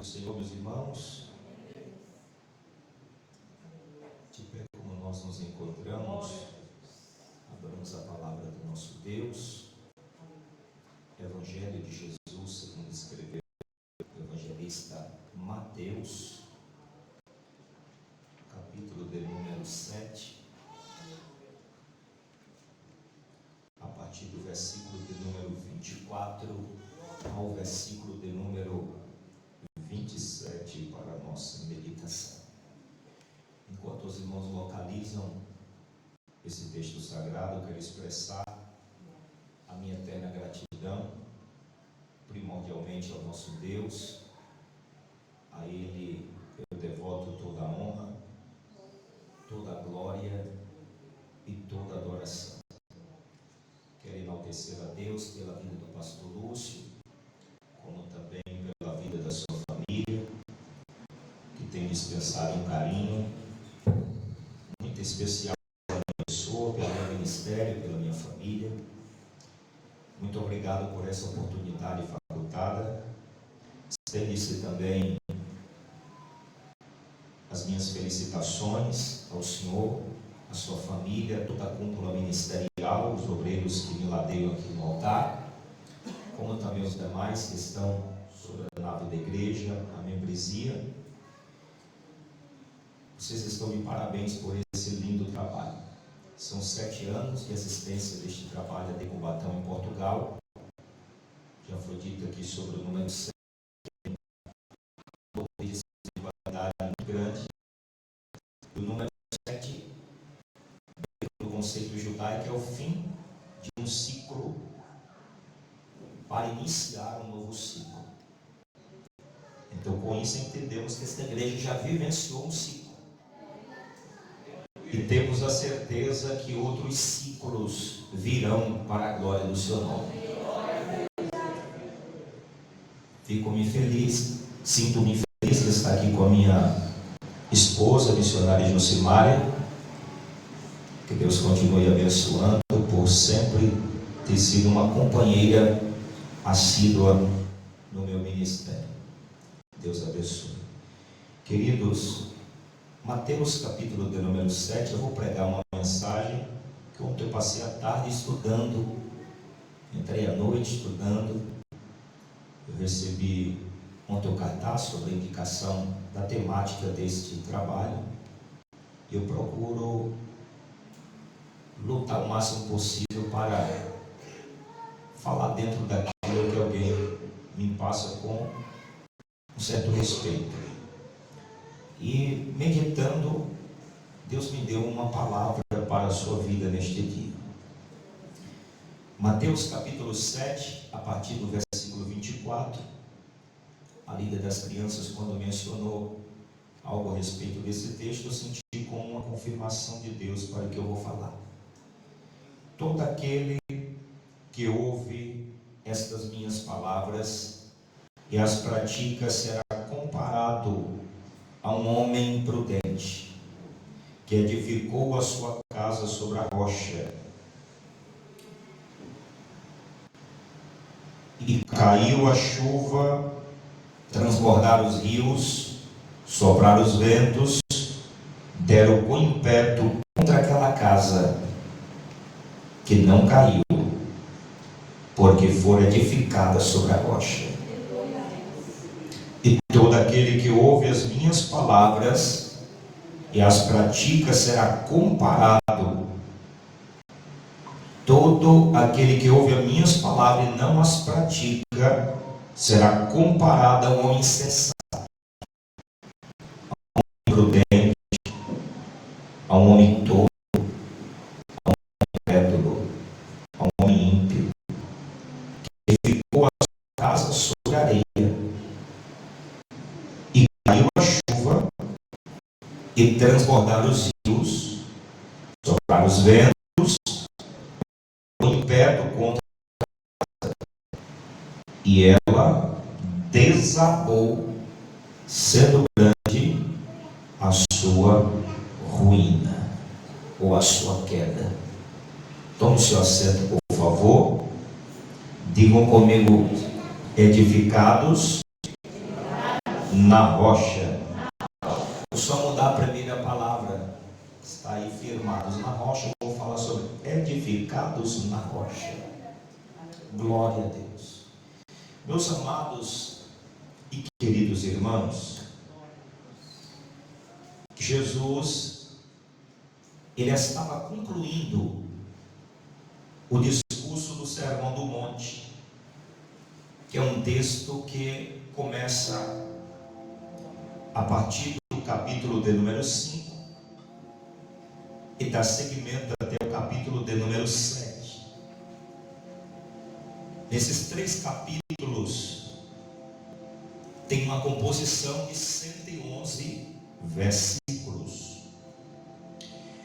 Senhor, meus irmãos, te peço como nós nos encontramos, abramos a palavra do nosso Deus, Evangelho de Jesus, segundo escreveu o evangelista Mateus, capítulo de número 7, a partir do versículo de número 24 ao versículo de número 27 para a nossa meditação. Enquanto os irmãos localizam esse texto sagrado, eu quero expressar a minha eterna gratidão, primordialmente ao nosso Deus. A Ele eu devoto toda a honra, toda a glória e toda a adoração. Quero enaltecer a Deus pela vida do pastor Lúcio, como também pela vida da sua família, que tem dispensado um carinho muito especial pela minha pessoa, pelo meu ministério, pela minha família. Muito obrigado por essa oportunidade facultada. Estende-se também as minhas felicitações ao Senhor, à sua família, toda a cúpula ministerial, os obreiros que me ladeiam aqui no altar, como também os demais que estão sobre a nave da igreja, a membresia. Vocês estão de parabéns por esse lindo trabalho. São 7 anos de assistência deste trabalho de Cubatão em Portugal. Já foi dito aqui sobre o número 7, uma quantidade muito grande. O número 7, do conceito judaico, é o fim de um ciclo para iniciar um novo ciclo. Então, com isso, entendemos que esta igreja já vivenciou um ciclo. E temos a certeza que outros ciclos virão para a glória do seu nome. Fico-me feliz, sinto-me feliz de estar aqui com a minha esposa, missionária Josimária. Que Deus continue abençoando por sempre ter sido uma companheira assídua no meu ministério. Deus abençoe. Queridos, Mateus capítulo de número 7, eu vou pregar uma mensagem que ontem eu passei a tarde estudando, entrei à noite estudando. Eu recebi ontem o cartaz sobre a indicação da temática deste trabalho. Eu procuro lutar o máximo possível para falar dentro daquilo que alguém me passa com um certo respeito. E meditando, Deus me deu uma palavra para a sua vida neste dia. Mateus capítulo 7, a partir do versículo 24, a líder das crianças, quando mencionou algo a respeito desse texto, eu senti como uma confirmação de Deus para o que eu vou falar. Todo aquele que ouve estas minhas palavras e as pratica será comparado a um homem prudente que edificou a sua casa sobre a rocha. E caiu a chuva, transbordaram os rios, sopraram os ventos, deram com impeto contra aquela casa, que não caiu, porque foi edificada sobre a rocha. E todo aquele que ouve as minhas palavras e as pratica será comparado. Todo aquele que ouve as minhas palavras e não as pratica será comparado a um homem insensato, a um homem prudente, a um homem tolo, a um homem incrédulo, a um homem ímpio, que edificou a sua casa sobre a areia. E caiu a chuva, e transbordaram os rios, sopraram os ventos, em perto contra a casa, e ela desabou, sendo grande a sua ruína, ou a sua queda. Tome seu assento, por favor. Digam comigo: edificados na rocha. Vou só mudar a primeira palavra. Está aí, firmados na rocha. Eu vou falar sobre edificados na rocha. Glória a Deus. Meus amados e queridos irmãos, Jesus, ele estava concluindo o discurso do Sermão do Monte, que é um texto que começa a partir do capítulo de número 5 e dá seguimento até o capítulo de número 7. Nesses 3 capítulos tem uma composição de 111 versículos.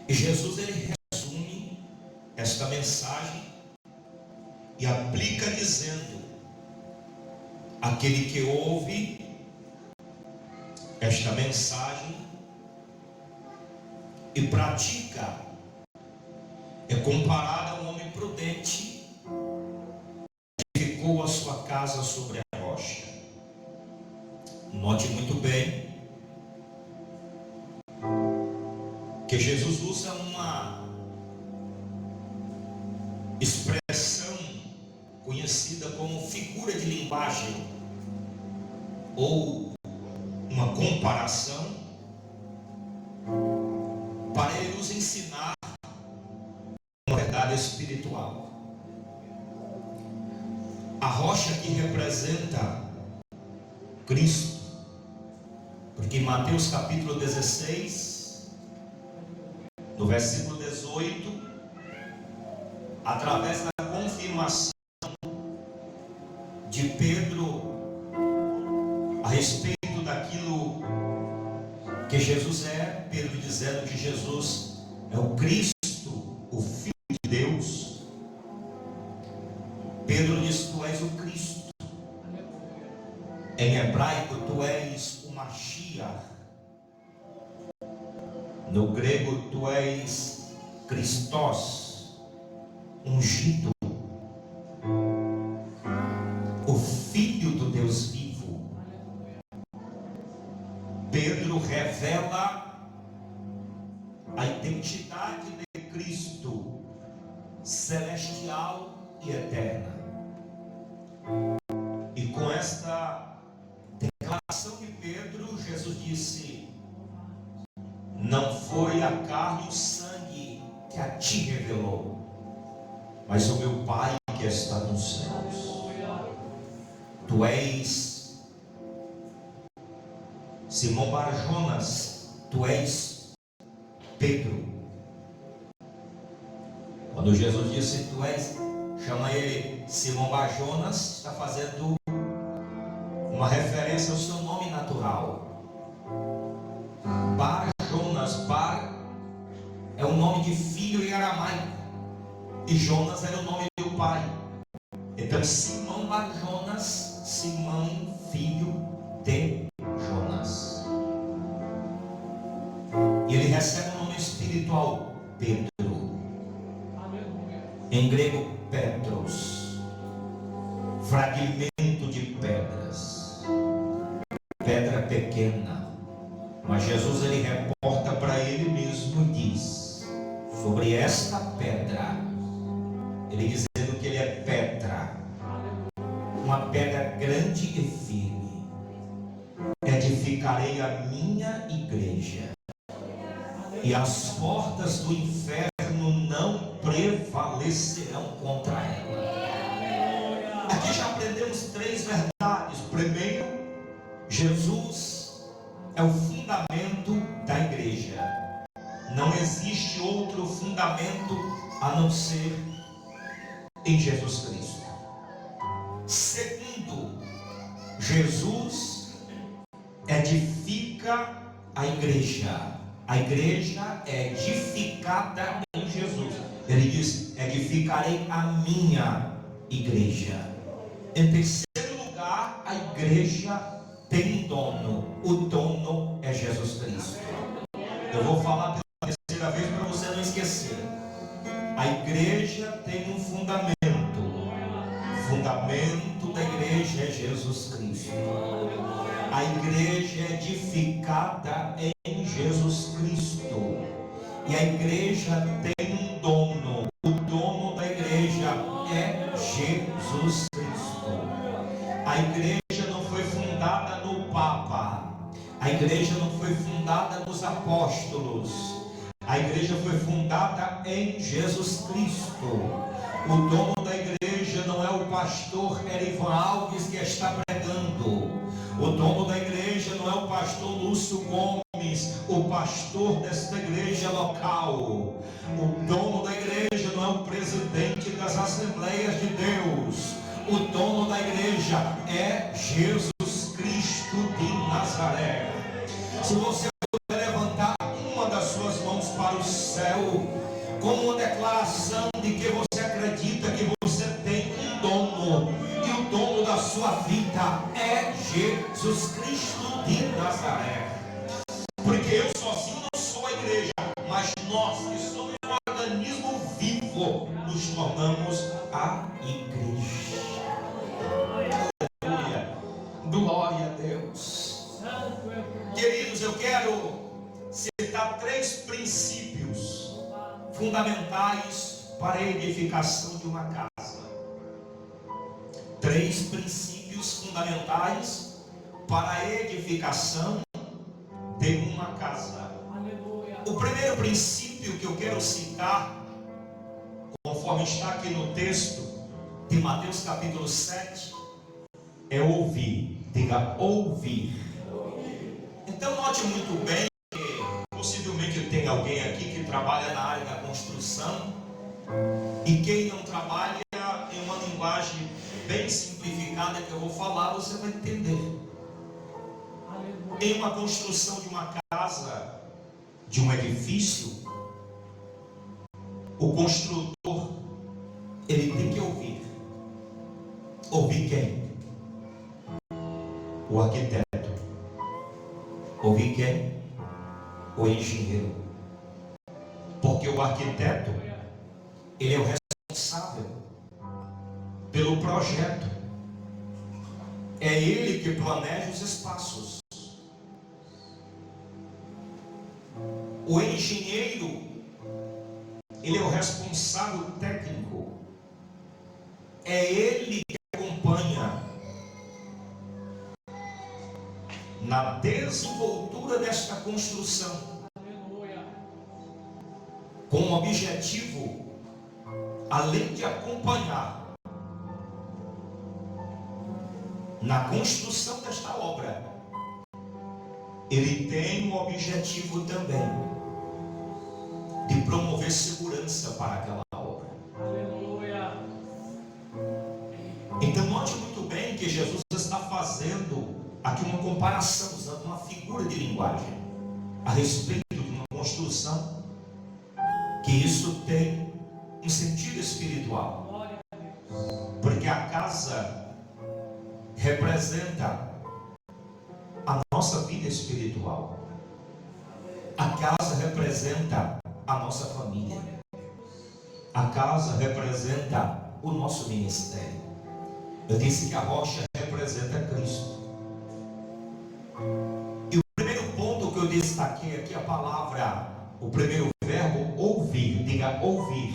E Jesus, ele resume esta mensagem e aplica dizendo: aquele que ouve esta mensagem e pratica é comparado a um homem prudente que edificou a sua casa sobre a rocha. Note muito bem que Jesus usa uma expressão conhecida como figura de linguagem, ou uma comparação, para ele nos ensinar uma verdade espiritual. A rocha que representa Cristo, porque em Mateus capítulo 16, no versículo 18, através da confirmação de Pedro a respeito daquilo que Jesus é, Pedro dizendo que Jesus é o Cristo, o Filho de Deus, Pedro diz: tu és o Cristo. Em hebraico, tu és o Mashiach. No grego, tu és Christos, ungido, o Filho do Deus vivo. Pedro revela a identidade de Cristo, celestial e eterna. E com esta declaração de Pedro, Jesus disse: não foi a carne e o sangue que a ti revelou, mas o meu Pai que está nos céus. Tu és Simão Bar-Jonas, tu és Pedro. Quando Jesus disse tu és, chama ele Simão Bar-Jonas, está fazendo uma referência ao seu nome natural. Bar-Jonas, Bar é o nome de filho em aramaico, e Jonas era o nome do pai. Então Simão Bar-Jonas, Simão, filho de Jonas. E ele recebe um nome espiritual, Pedro. Em grego, Petros, fragmento de pedras, pedra pequena. Mas Jesus, ele reporta para ele mesmo e diz sobre esta pedra, ele dizendo que ele é Petra, uma pedra grande e firme. Edificarei a minha igreja, e as portas do inferno não prevalecerão contra ela. Aqui já aprendemos 3 verdades. Primeiro, Jesus é o fundamento da igreja. Não existe outro fundamento a não ser em Jesus Cristo. Segundo, Jesus edifica a igreja. A igreja é edificada em Jesus. Ele diz: edificarei a minha igreja. Em terceiro lugar, a igreja tem um dono. O dono é Jesus Cristo. Eu vou falar pela terceira vez para você não esquecer. A igreja tem um fundamento. O fundamento da igreja é Jesus Cristo. A igreja é edificada em Jesus Cristo. E a igreja tem um dono. O dono da igreja é Jesus Cristo. A igreja não foi fundada no Papa. A igreja não foi fundada nos apóstolos. A igreja foi fundada em Jesus Cristo. O dono da igreja não é o pastor Erivan Alves que está pregando. O dono da igreja não é o pastor Lúcio Gomes, o pastor desta igreja local. O dono da igreja não é o presidente das Assembleias de Deus. O dono da igreja é Jesus Cristo de Nazaré. Se você puder levantar uma das suas mãos para o céu, como uma declaração de que você acredita que você tem um dono, e o dono da sua vida é Jesus Cristo de Nazaré. Porque eu sozinho não sou a igreja, mas nós que somos um organismo vivo, nos tornamos a igreja. Aleluia. Glória a Deus. Queridos, eu quero citar 3 princípios fundamentais para a edificação de uma casa. 3 princípios fundamentais para a edificação de uma casa. O primeiro princípio que eu quero citar, conforme está aqui no texto de Mateus capítulo 7, é ouvir. Diga ouvir. Então note muito bem que possivelmente tem alguém aqui que trabalha na área da construção, e quem não trabalha, em uma linguagem bem simplificada que eu vou falar, você vai entender. Em uma construção de uma casa, de um edifício, o construtor, ele tem que ouvir. Ouvir quem? O arquiteto. Ouvir quem? O engenheiro. Porque o arquiteto, ele é o responsável pelo projeto. É ele que planeja os espaços. O engenheiro, ele é o responsável técnico. É ele que acompanha na desenvoltura desta construção, com o objetivo, além de acompanhar na construção desta obra, ele tem um objetivo também de promover segurança para aquela obra. Então note muito bem que Jesus está fazendo aqui uma comparação, usando uma figura de linguagem a respeito de uma construção, que isso tem um sentido espiritual, porque a casa representa a nossa vida espiritual. A casa representa a nossa família. A casa representa o nosso ministério. Eu disse que a rocha representa Cristo. E o primeiro ponto que eu destaquei aqui, a palavra, o primeiro verbo, ouvir. Diga ouvir.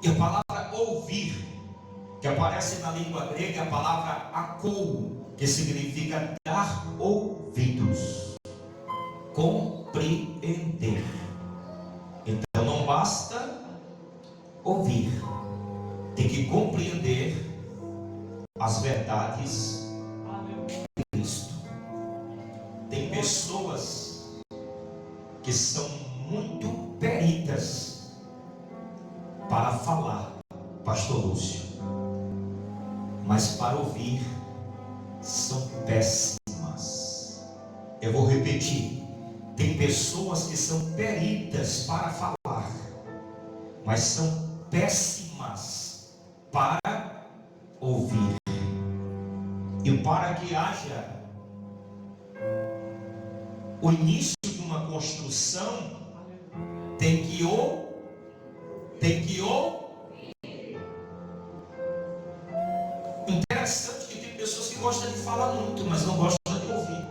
E a palavra ouvir, que aparece na língua grega, é a palavra akou, que significa dar ouvidos, compreender. Então não basta ouvir, tem que compreender as verdades de Cristo. Tem pessoas que são muito peritas para falar, pastor Lúcio, mas para ouvir são péssimas. Eu vou repetir. Tem pessoas que são peritas para falar, mas são péssimas para ouvir. E para que haja o início de uma construção, tem que ouvir. Interessante que tem pessoas que gosta de falar muito, mas não gosta de ouvir.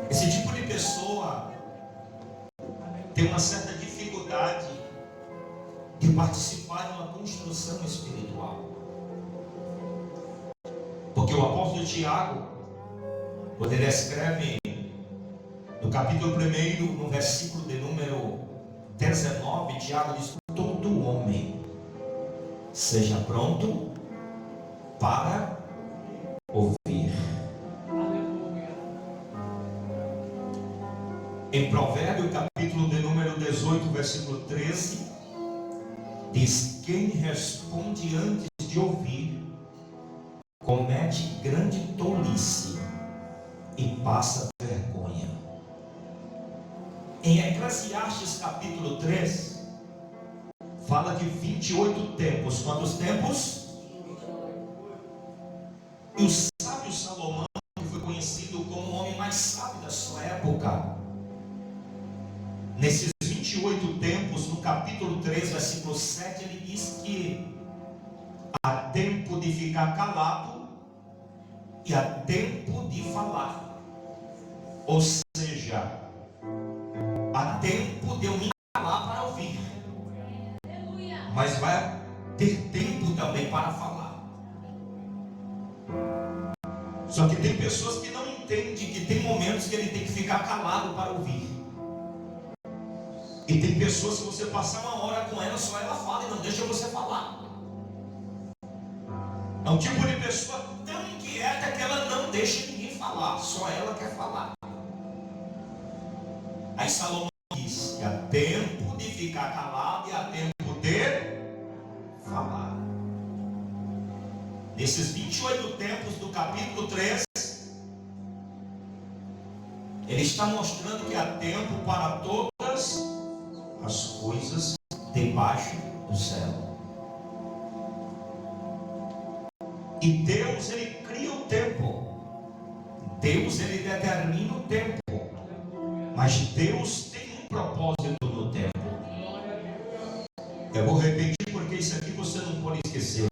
Esse tipo de pessoa tem uma certa dificuldade de participar de uma construção espiritual. Porque o apóstolo Tiago, quando ele escreve no capítulo 1, no versículo de número 19, Tiago diz: todo homem seja pronto para ouvir. Em Provérbio, capítulo de número 18, versículo 13, diz: quem responde antes de ouvir comete grande tolice e passa vergonha. Em Eclesiastes capítulo 3, fala de 28 tempos. Quantos tempos? E o sábio Salomão, que foi conhecido como o homem mais sábio da sua época, nesses 28 tempos, no capítulo 3, versículo 7, ele diz que há tempo de ficar calado e há tempo de falar. Ou seja, há tempo de eu me calar para ouvir, mas vai ter tempo também para falar. Só que tem pessoas que não entendem que tem momentos que ele tem que ficar calado para ouvir. E tem pessoas que você passar uma hora com ela, só ela fala e não deixa você falar. É um tipo de pessoa tão inquieta que ela não deixa ninguém falar, só ela quer falar. Aí Salomão diz que há tempo de ficar calado e há tempo de falar. Nesses 28 tempos do capítulo 3, ele está mostrando que há tempo para todas as coisas debaixo do céu. E Deus, ele cria o tempo. Deus, ele determina o tempo. Mas Deus tem um propósito no tempo. Eu vou repetir porque isso aqui você não pode esquecer.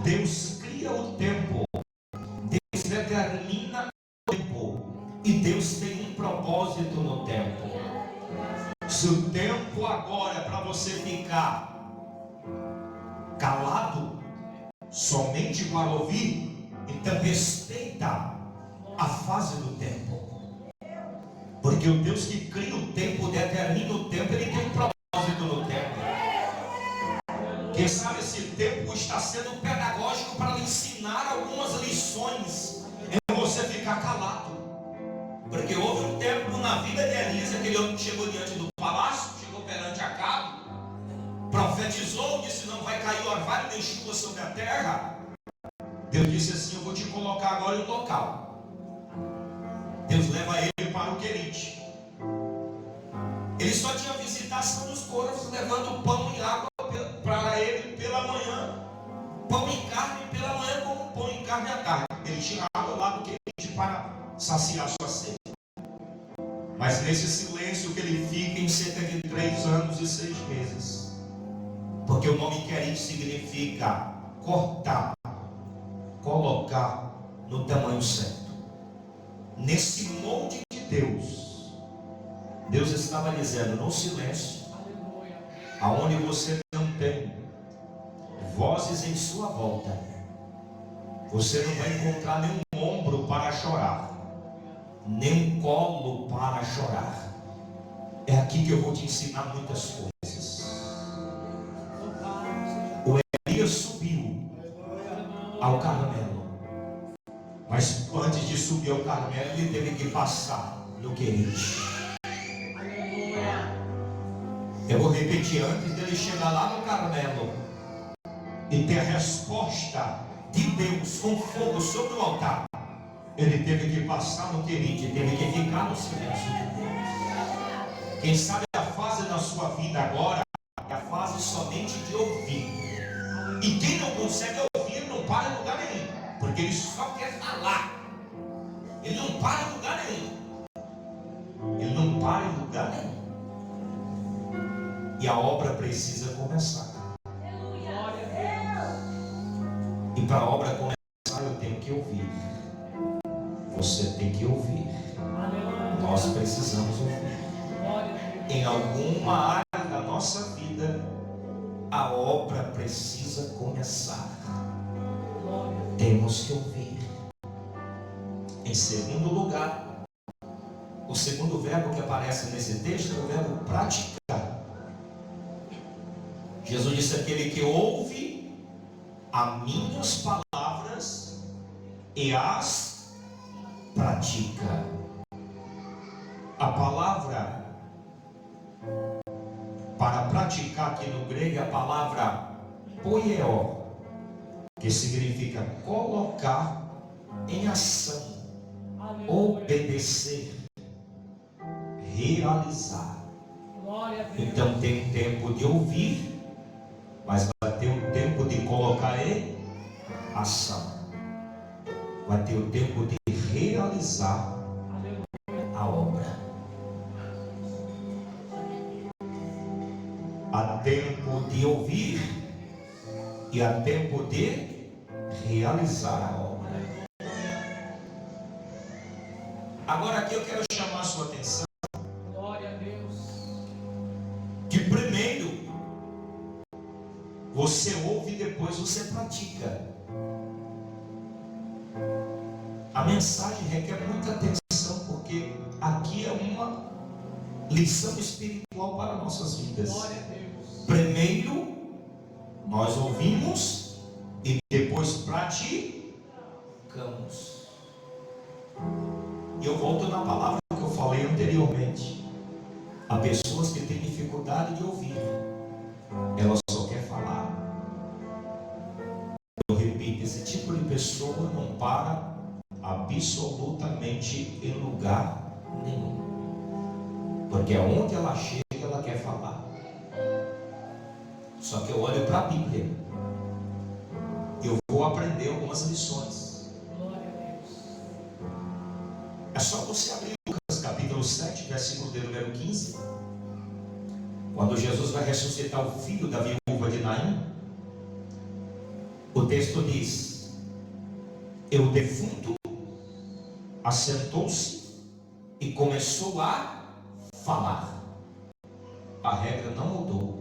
Deus cria o tempo. Deus determina o tempo. E Deus tem um propósito no tempo. Se o tempo agora é para você ficar calado, somente para ouvir, então respeita a fase do tempo. Porque o Deus que cria o tempo, determina o tempo, ele tem um propósito no tempo. Quem sabe esse tempo está sendo pedagógico para lhe ensinar algumas lições em você ficar calado. Porque houve um tempo na vida de Elias, aquele homem que chegou diante do palácio, chegou perante Acabe, profetizou, disse: não vai cair orvalho nem chuva sobre a terra. Deus disse assim: eu vou te colocar agora em um local. Deus leva ele para o Querite. Ele só tinha visitação dos corvos, levando pão e água para ele pela manhã, pão e carne pela manhã, como pão e carne à tarde. Ele tinha água lá do Querite para saciar sua sede. Mas nesse silêncio que ele fica em cerca de 3 anos e 6 meses, porque o nome Querite significa cortar, colocar no tamanho certo. Nesse molde de Deus, Deus estava dizendo: no silêncio, aonde você não tem vozes em sua volta, você não vai encontrar nenhum ombro para chorar, nem um colo para chorar. É aqui que eu vou te ensinar muitas coisas. O Elias subiu ao Carmelo, mas antes de subir ao Carmelo, ele teve que passar no Querite. Eu vou repetir: antes dele chegar lá no Carmelo e ter a resposta de Deus com fogo sobre o altar, ele teve que passar no Querite, teve que ficar no silêncio de Deus. Quem sabe a fase da sua vida agora é a fase somente de ouvir. E quem não consegue ouvir não para em lugar nenhum, porque ele só quer falar. Ele não para em lugar nenhum. Ele não para em lugar nenhum. E a obra precisa começar. E para a obra começar, que ouvir. Você tem que ouvir. Nós precisamos ouvir. Em alguma área da nossa vida, a obra precisa começar. Temos que ouvir. Em segundo lugar, o segundo verbo que aparece nesse texto é o verbo praticar. Jesus disse: aquele que ouve as minhas palavras e as pratica. A palavra para praticar aqui no grego é a palavra poieo, que significa colocar em ação, obedecer, realizar. Então tem um tempo de ouvir, mas vai ter um tempo de colocar em ação. Vai ter o tempo de realizar a obra. Há tempo de ouvir e há tempo de realizar a obra. Agora aqui eu quero chamar a sua atenção. Glória a Deus. Que primeiro você ouve e depois você pratica. A mensagem requer muita atenção, porque aqui é uma lição espiritual para nossas vidas. Glória a Deus. Primeiro nós ouvimos e depois praticamos. E eu volto na palavra que eu falei anteriormente. Há pessoas que têm dificuldade de ouvir, ela só quer falar. Eu repito, esse tipo de pessoa não para absolutamente em lugar nenhum, porque aonde ela chega ela quer falar. Só que eu olho para a Bíblia, eu vou aprender algumas lições. É só você abrir Lucas capítulo 7, versículo de número 15. Quando Jesus vai ressuscitar o filho da viúva de Naim, o texto diz: e o defunto assentou-se e começou a falar. A regra não mudou.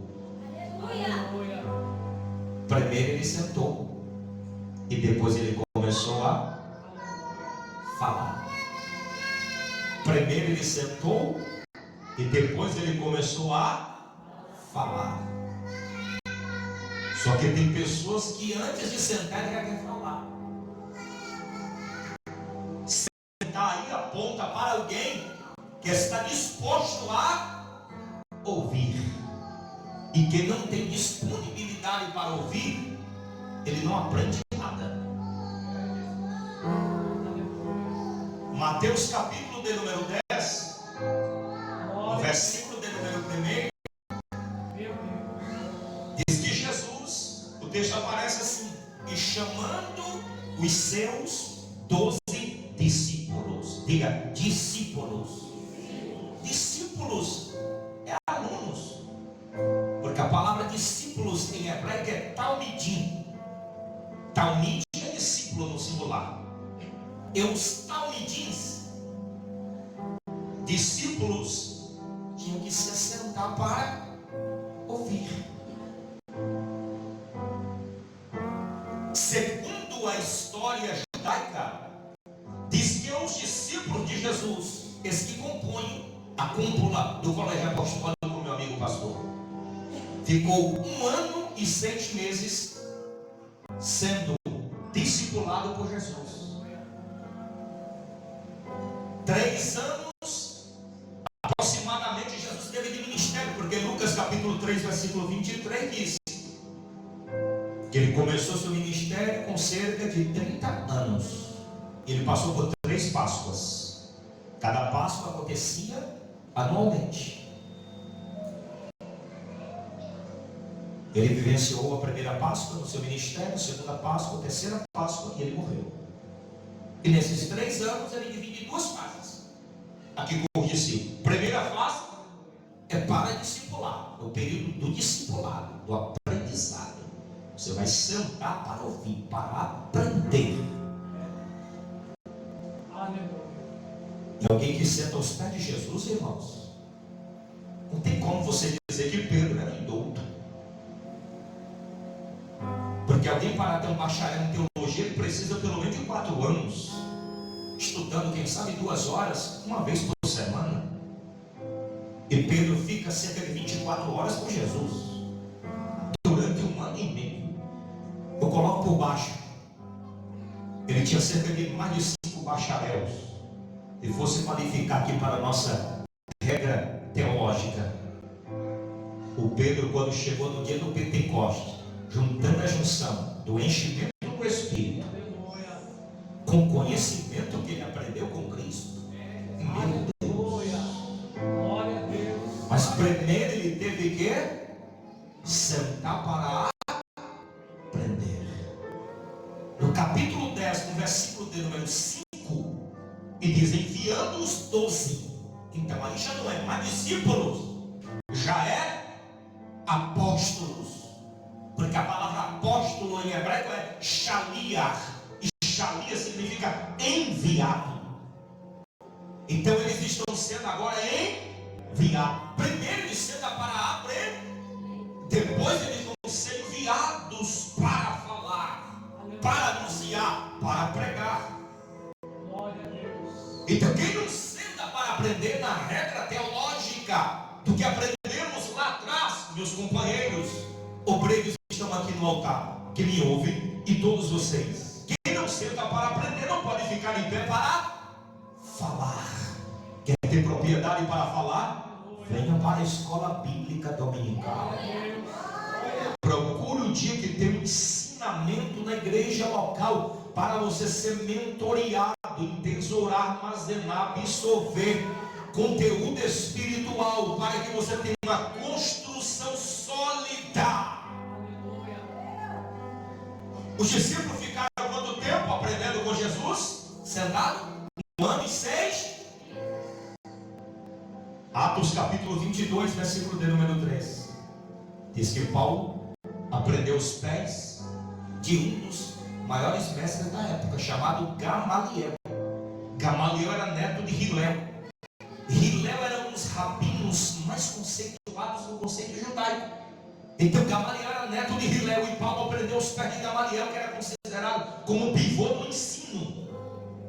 Primeiro ele sentou e depois ele começou a falar. Primeiro ele sentou e depois ele começou a falar. Só que tem pessoas que antes de sentar já querem falar. Sentar aí aponta para alguém que está disposto a ouvir. E quem não tem disponibilidade para ouvir, ele não aprende nada. Mateus capítulo de número 10, no versículo de número 1, diz que Jesus, o texto aparece assim: e chamando os seus 12 discípulos. Diga, discípulos. Discípulos é alunos. Porque a palavra discípulos em hebraico é talmidim. Talmid é discípulo no singular. E os talmidins, discípulos, tinham que se assentar para ouvir. Segundo a história judaica, diz que os discípulos de Jesus, esses que compõem a cúpula do colégio apostólico, meu amigo pastor, ficou 1 ano e 6 meses sendo discipulado por Jesus. 3 anos aproximadamente Jesus teve de ministério, porque Lucas capítulo 3 versículo 23 diz que ele começou seu ministério com cerca de 30 anos. Ele passou por 3 Páscoas. Cada Páscoa acontecia anualmente. Ele vivenciou a primeira Páscoa no seu ministério, a segunda Páscoa, a terceira Páscoa, e ele morreu. E nesses 3 anos ele divide em 2 fases. Aqui como disse, primeira fase é para discipular, o período do discipulado, do aprendizado. Você vai sentar para ouvir, para aprender. E alguém que senta aos pés de Jesus, irmãos, não tem como você dizer que Pedro era indulto. Porque alguém para ter um bacharel em teologia, ele precisa pelo menos de 4 anos, estudando, quem sabe 2 horas, uma vez por semana. E Pedro fica cerca de 24 horas com Jesus, durante 1 ano e meio. Eu coloco por baixo, ele tinha cerca de mais de 5 bacharéis. Se fosse qualificar aqui para a nossa regra teológica, o Pedro, quando chegou no dia do Pentecostes, juntando a junção do enchimento do Espírito com o conhecimento que ele aprendeu com Cristo, meu Deus. Mas primeiro ele teve que sentar para aprender. No capítulo 10, no versículo de número 5, e diz: enviando os 12. Então aí já não é mais discípulos, já é apóstolos. Porque a palavra apóstolo em hebraico é shaliach, e shaliach significa enviado. Então eles estão sendo agora enviados. Primeiro eles senta para aprender, depois eles vão ser enviados para falar, para anunciar, para pregar. Então quem não senta para aprender na regra teológica do que aprendemos lá atrás, meus companheiros obreiros que estão aqui no altar, que me ouvem, e todos vocês, quem não senta para aprender não pode ficar em pé para falar. Quer ter propriedade para falar? Venha para a escola bíblica dominical. Procure um dia que tem um ensinamento na igreja local para você ser mentoreado, entesourar, armazenar, absorver conteúdo espiritual, para que você tenha uma construção sólida. Os discípulos ficaram quanto tempo aprendendo com Jesus? Sentado? 1 ano e 6. Atos capítulo 22, versículo de número 3. Diz que Paulo aprendeu os pés de um dos maiores mestres da época, chamado Gamaliel. Gamaliel era neto de Hilel. Hilel era um dos rabinos mais conceituados no conceito judaico. Então Gamaliel era neto de Hilel, e Paulo aprendeu os pés de Gamaliel, que era considerado como o pivô do ensino.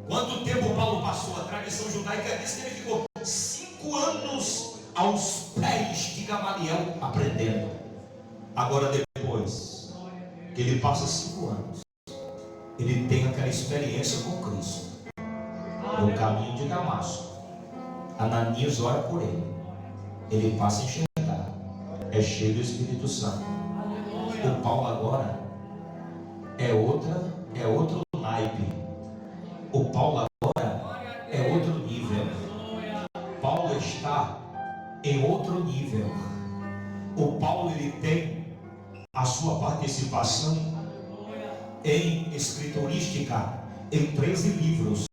Quanto tempo Paulo passou? A tradição judaica diz que ele ficou 5 anos aos pés de Gamaliel aprendendo. Agora depois que ele passa 5 anos, ele tem aquela experiência com Cristo no caminho de Damasco. Ananias ora por ele, ele passa a enxergar, é cheio do Espírito Santo. O Paulo agora é outro naipe. O Paulo agora é outro nível. Paulo está em outro nível. O Paulo, ele tem a sua participação em escriturística em 13 livros,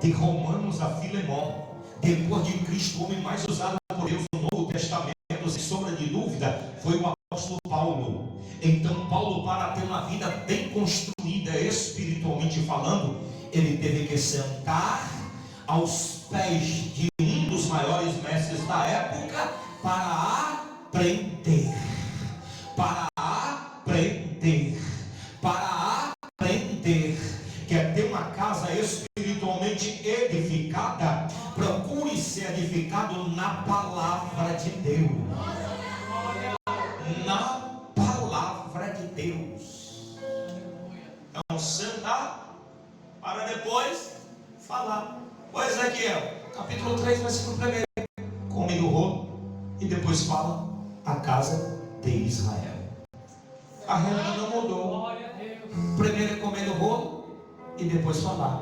de Romanos a Filemão. Depois de Cristo, o homem mais usado por Deus no Novo Testamento, sem sombra de dúvida, foi o apóstolo Paulo. Então Paulo, para ter uma vida bem construída espiritualmente falando, ele teve que sentar aos pés de um dos maiores mestres da época para aprender, para aprender, para aprender. Quer ter uma casa espiritualmente edificada? Procure ser edificado na palavra de Deus. Na palavra de Deus. Então sentar para depois falar. O Ezequiel, capítulo 3, versículo 1. Come do rolo e depois fala a casa de Israel. A regra não mudou. Primeiro é comer do rolo e depois falar.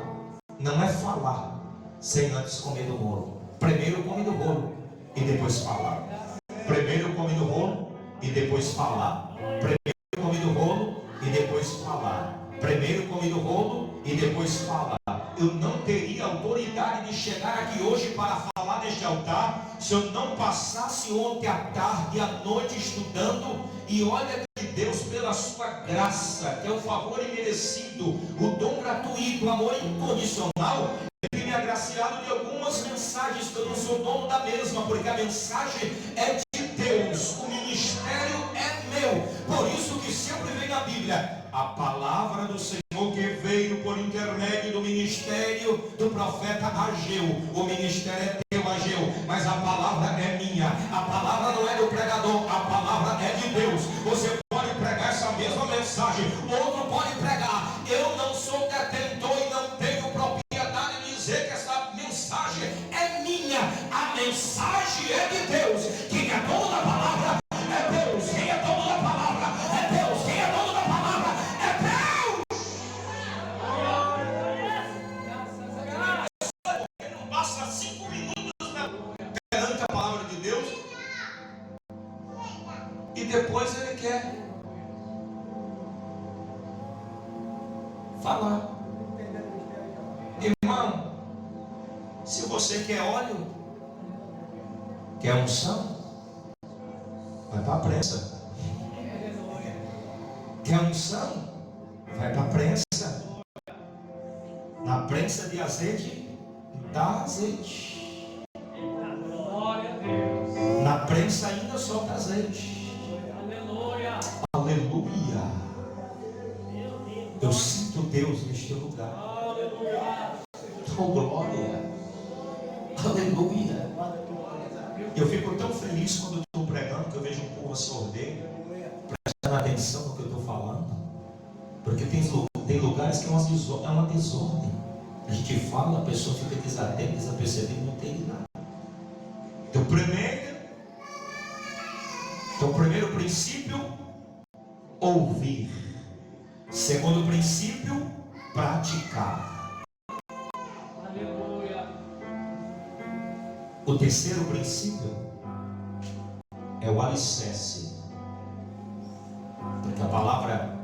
Não é falar sem antes comer do rolo. Primeiro come do rolo e depois falar. Primeiro come do rolo e depois falar. Primeiro come do rolo e depois falar. Primeiro come do rolo e depois falar. Eu não teria autoridade de chegar aqui hoje para falar neste altar se eu não passasse ontem à tarde e à noite estudando. E olha que Deus, pela sua graça, que é o favor imerecido, o dom gratuito, o amor incondicional, Ele tem me agraciado de algumas mensagens que eu não sou dono da mesma, porque a mensagem é de Deus, o ministério é meu. Por isso que sempre vem na Bíblia a palavra do Senhor que veio por intermédio do ministério do profeta Ageu. O ministério é teu, Ageu, mas a palavra é minha. A palavra não é do pregador, a palavra é de Deus. Você pode pregar essa mesma mensagem, outro pode pregar. Eu não sou detentor e não tenho propriedade de dizer que essa mensagem é minha. A mensagem é de Deus. Quem é dono da palavra é Deus. Quem é dono da palavra é Deus. Quem é dono da palavra é Deus. Não passa 5 minutos perante a palavra de Deus e depois ele quer falar. Irmão, se você quer óleo, quer unção, vai para a prensa. Quer unção, vai para a prensa. Na prensa de azeite, dá azeite. Na prensa ainda solta azeite. Aleluia. Eu sinto Deus neste lugar. Oh, glória. Aleluia. Eu fico tão feliz quando estou pregando, que eu vejo um povo assim ordeiro, prestando atenção no que eu estou falando. Porque tem lugares que é uma desordem. A gente fala, a pessoa fica desatenta, desapercebida, não entende nada. Então, primeiro princípio, ouvir. Segundo princípio, praticar. Aleluia. O terceiro princípio é o alicerce. Porque a palavra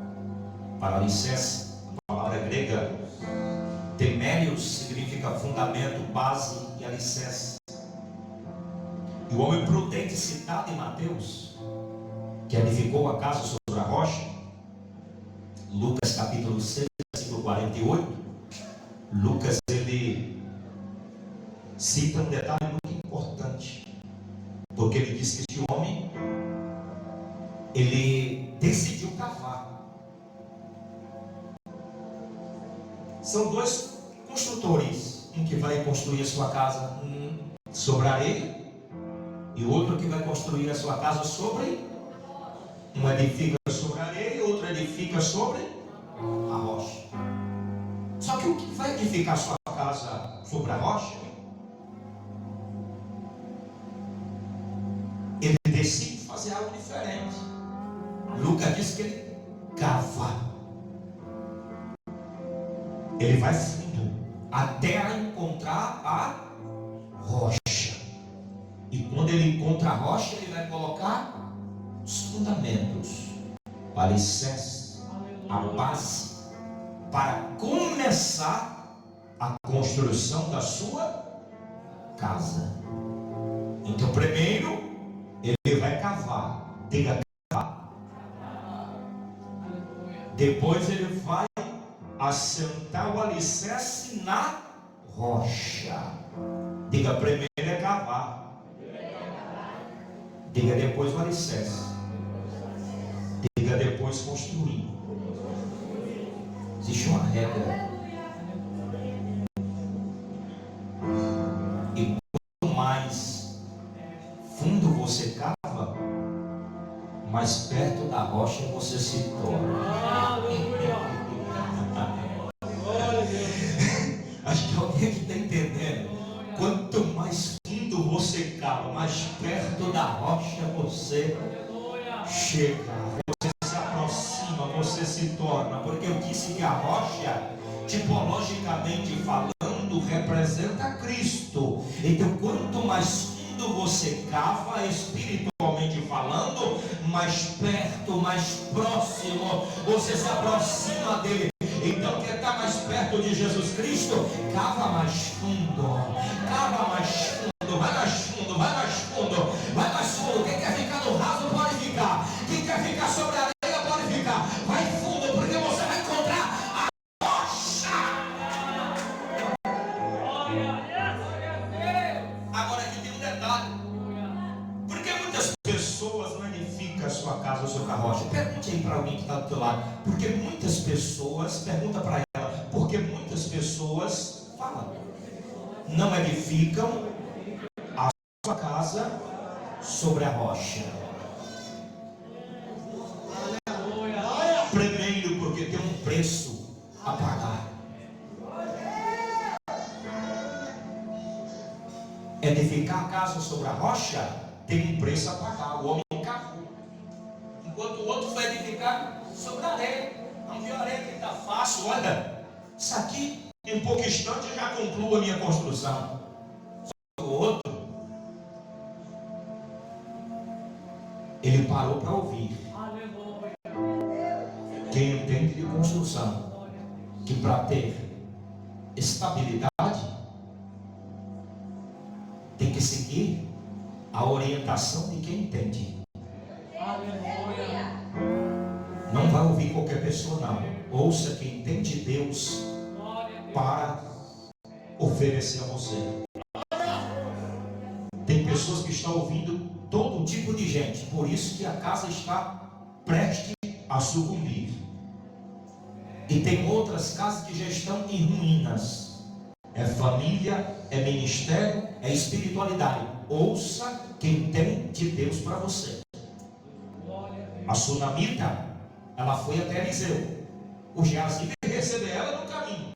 para alicerce, a palavra grega temelios, significa fundamento, base e alicerce. E o homem prudente citado em Mateus, que edificou a casa sobre a rocha, Lucas capítulo 6, versículo 48, Lucas ele cita um detalhe muito importante, porque ele diz que este homem ele decidiu cavar. São dois construtores, um que vai construir a sua casa sobre areia e outro que vai construir a sua casa sobre, um edifica sobre a areia e outro edifica sobre a rocha. Só que o que vai edificar a sua casa sobre a rocha, ele decide fazer algo diferente. Lucas diz que ele cava. Ele vai fundo até encontrar a rocha. E quando ele encontra a rocha, ele vai colocar os fundamentos, o alicerce, a base, para começar a construção da sua casa. Então, primeiro, ele vai cavar. Diga cavar. Depois ele vai assentar o alicerce na rocha. Diga, primeiro é cavar. Diga, depois o alicerce. Diga, depois construir. Existe uma regra. E quanto mais fundo você cava, mais perto da rocha você se torna. Acho que alguém aqui está entendendo. Quanto mais fundo você cava, mais perto da rocha você chega. Você se aproxima, você se torna. Porque eu disse que a rocha, tipologicamente falando, representa Cristo. Então, quanto mais fundo você cava, espiritualmente falando, mais perto, mais próximo você se aproxima dele. Então, quer estar mais perto de Jesus Cristo? Cava mais fundo, cava mais fundo, vai mais fundo, vai mais fundo, vai mais fundo. Quem quer ficar no raso pode ficar, quem quer ficar sobre a areia pode ficar. Vai fundo, porque você vai encontrar a rocha. Agora aqui tem um detalhe. Por que muitas pessoas não edificam a sua casa, o seu carroça? Pergunte aí para alguém que está do teu lado. Porque muitas pessoas, pergunta para ela, porque muitas pessoas, fala, não edificam a sua casa sobre a rocha. Primeiro, porque tem um preço a pagar. Edificar a casa sobre a rocha tem um preço a pagar. O homem cavou, enquanto o outro vai edificar sobre a areia. Não viu a areia que está fácil? Olha, isso aqui em pouco instante eu já concluo a minha construção. O outro, ele parou para ouvir. Quem entende de construção, que para ter estabilidade tem que seguir a orientação de quem entende. Não vai ouvir qualquer pessoa, não. Ouça quem entende Deus para oferecer a você. Tem pessoas que estão ouvindo todo tipo de gente, por isso que a casa está prestes a sucumbir. E tem outras casas que já estão em ruínas. É família, é ministério, é espiritualidade. Ouça quem tem de Deus para você. A sunamita, ela foi até Eliseu. O Geazi veio receber ela no caminho.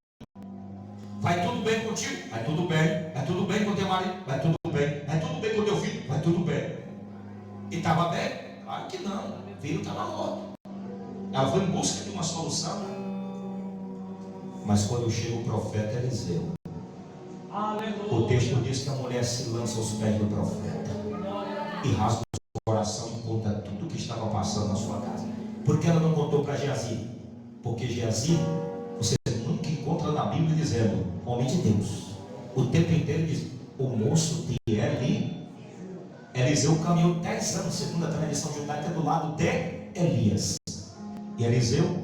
Vai tudo bem contigo? Vai tudo bem. Vai tudo bem com teu marido? Vai tudo bem. Vai tudo bem com teu filho? Vai tudo bem. E estava bem? Claro que não. O filho estava morto. Ela foi em busca de uma solução. Mas quando chega o profeta Eliseu, o texto diz que a mulher se lança aos pés do profeta e rasga o seu coração e conta tudo o que estava passando na sua casa. Por que ela não contou para Geazi? Porque Geazi, você nunca encontra na Bíblia dizendo homem de Deus. O tempo inteiro diz o moço de Eli. Eliseu caminhou 10 anos, segundo a tradição judaica, do lado de Elias. E Eliseu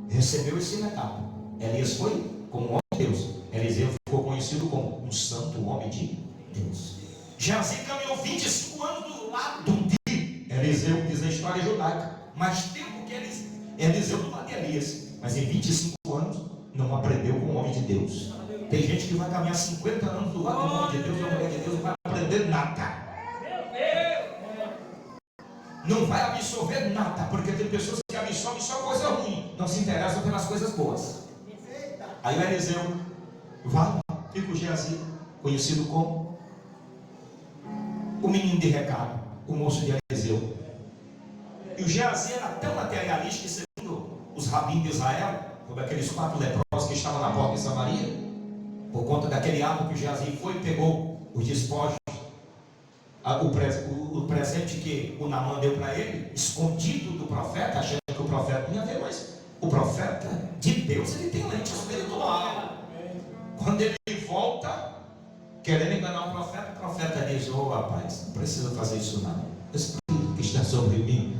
recebeu esse recado. Elias foi como um homem de Deus. Eliseu ficou conhecido como um santo homem de Deus. Geazi caminhou 25 anos do lado de Eliseu, diz a história judaica. Mais tempo que Eliseu do lado de Elias. Mas em 25 anos não aprendeu com o homem de Deus. Tem gente que vai caminhar 50 anos do lado do homem de Deus e a mulher de Deus não vai aprender nada. Não vai absorver nada, porque tem pessoas que absorvem só coisa ruim, não se interessam pelas coisas boas. Aí o Eliseu vai, fica o Geazi, conhecido como o menino de recado, o moço de Eliseu. E o Geazi era tão materialista que, segundo os rabins de Israel, sobre aqueles 4 leprosos que estavam na porta de Samaria, por conta daquele ato que o Geazi foi e pegou os despojos, o presente que o Naamã deu para ele, escondido do profeta, achando que o profeta não ia ver, mas o profeta de Deus, ele tem lente espiritual. Quando ele volta querendo enganar o profeta diz: ô rapaz, não precisa fazer isso não. O Espírito que está sobre mim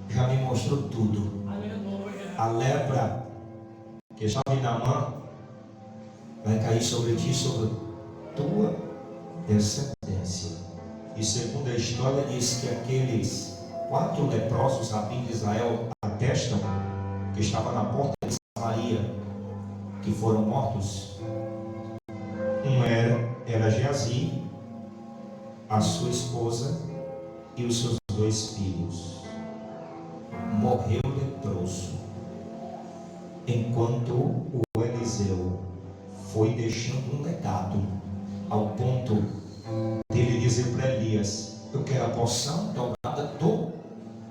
já me mostrou tudo. A lepra que estava em Naamã vai cair sobre ti, sobre tua descendência. E segundo a história diz que aqueles 4 leprosos rabins de Israel atestam que estavam na porta de Samaria, que foram mortos. Um era Geazi, a sua esposa e os seus 2 filhos. Morreu leproso, enquanto o Eliseu foi deixando um legado, ao ponto dele dizer para Elias: eu quero a porção dobrada do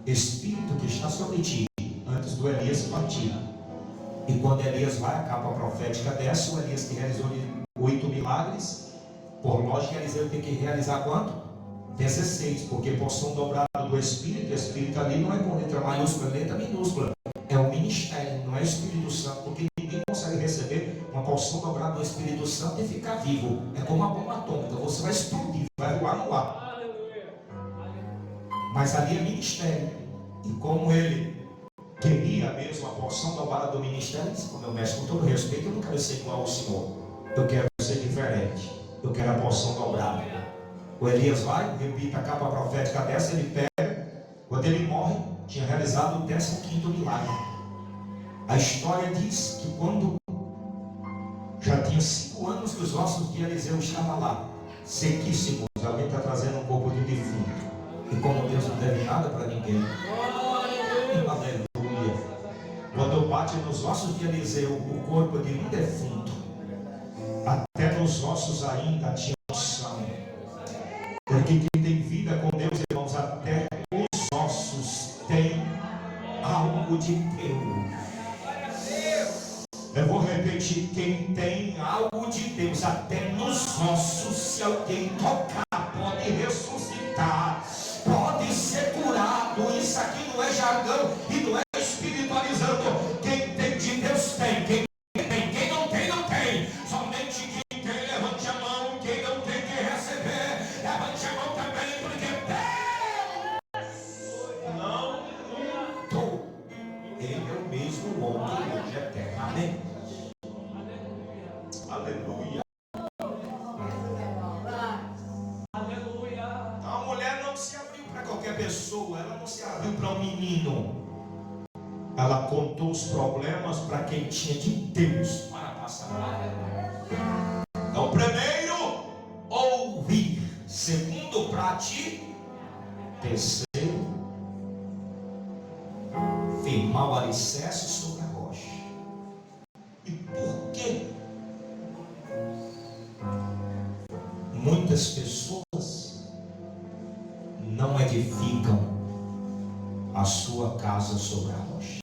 Espírito que está sobre ti, antes do Elias partir. E quando Elias vai, a capa profética desce. O Elias que realizou 8 milagres, por lógica Eliseu tem que realizar quanto? 16, porque porção dobrada do Espírito. Espírito ali não é com letra maiúscula, é letra minúscula, é o ministério, não é o Espírito Santo, porque ninguém consegue receber uma porção dobrada do Espírito Santo e ficar vivo. É como uma bomba atômica, você vai explodir, vai voar no ar. Mas ali é ministério. E como ele queria mesmo a porção dobrada do ministério, disse: com meu mestre, com todo respeito, eu não quero ser igual ao Senhor, eu quero ser diferente. Eu quero a porção dobrada. O Elias vai, repita a capa profética dessa, ele pega. Quando ele morre, tinha realizado o 15º milagre. A história diz que quando já tinha 5 anos que os ossos de Eliseu estavam lá, sequíssimos, alguém está trazendo um corpo de defunto. E como Deus não deve nada para ninguém. Aleluia. Quando bate nos ossos de Eliseu o corpo de um defunto, até nos ossos ainda tinha unção. Porque quem tem vida com Deus, irmãos, até os ossos têm algo de Deus. Eu vou repetir: quem tem algo de Deus, até nos ossos, se alguém tocar, pode ressuscitar, pode ser curado. Isso aqui não é jargão e não é espiritualizando. Quem tem de Deus tem. Quem não tem, não tem. Somente quem tem, levante a mão. Quem não tem que receber, levante a mão também, porque Deus não mudou. Ele é o mesmo ontem, hoje, eternamente. Aleluia. Aleluia. A mulher não se abriu para qualquer pessoa, ela não se abriu para um menino. Ela contou os problemas para quem tinha de Deus para passar. Então, primeiro, ouvir. Segundo, praticar. Terceiro, firmar o alicerce sobre a rocha. E por quê? Muitas pessoas não edificam a sua casa sobre a rocha.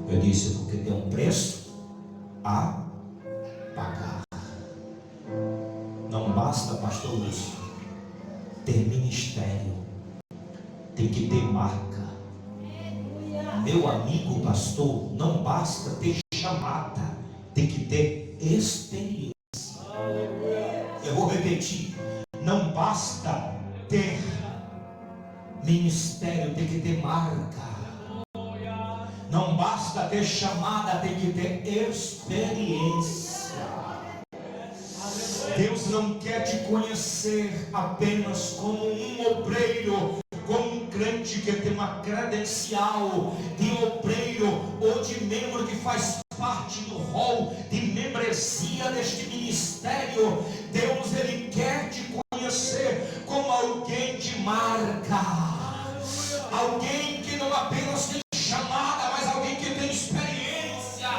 Eu disse porque tem um preço a pagar. Não basta, pastor Lúcio, ter ministério, tem que ter marca. Meu amigo pastor, não basta ter chamada, tem que ter experiência. Eu vou repetir: não basta ter ministério, tem que ter marca. Não basta ter chamada, tem que ter experiência. Deus não quer te conhecer apenas como um obreiro, como um crente que tem uma credencial de obreiro ou de membro que faz parte do rol de membresia deste ministério. Deus, Ele quer te conhecer como alguém de marca, alguém que não apenas tem chamada, mas alguém que tem experiência.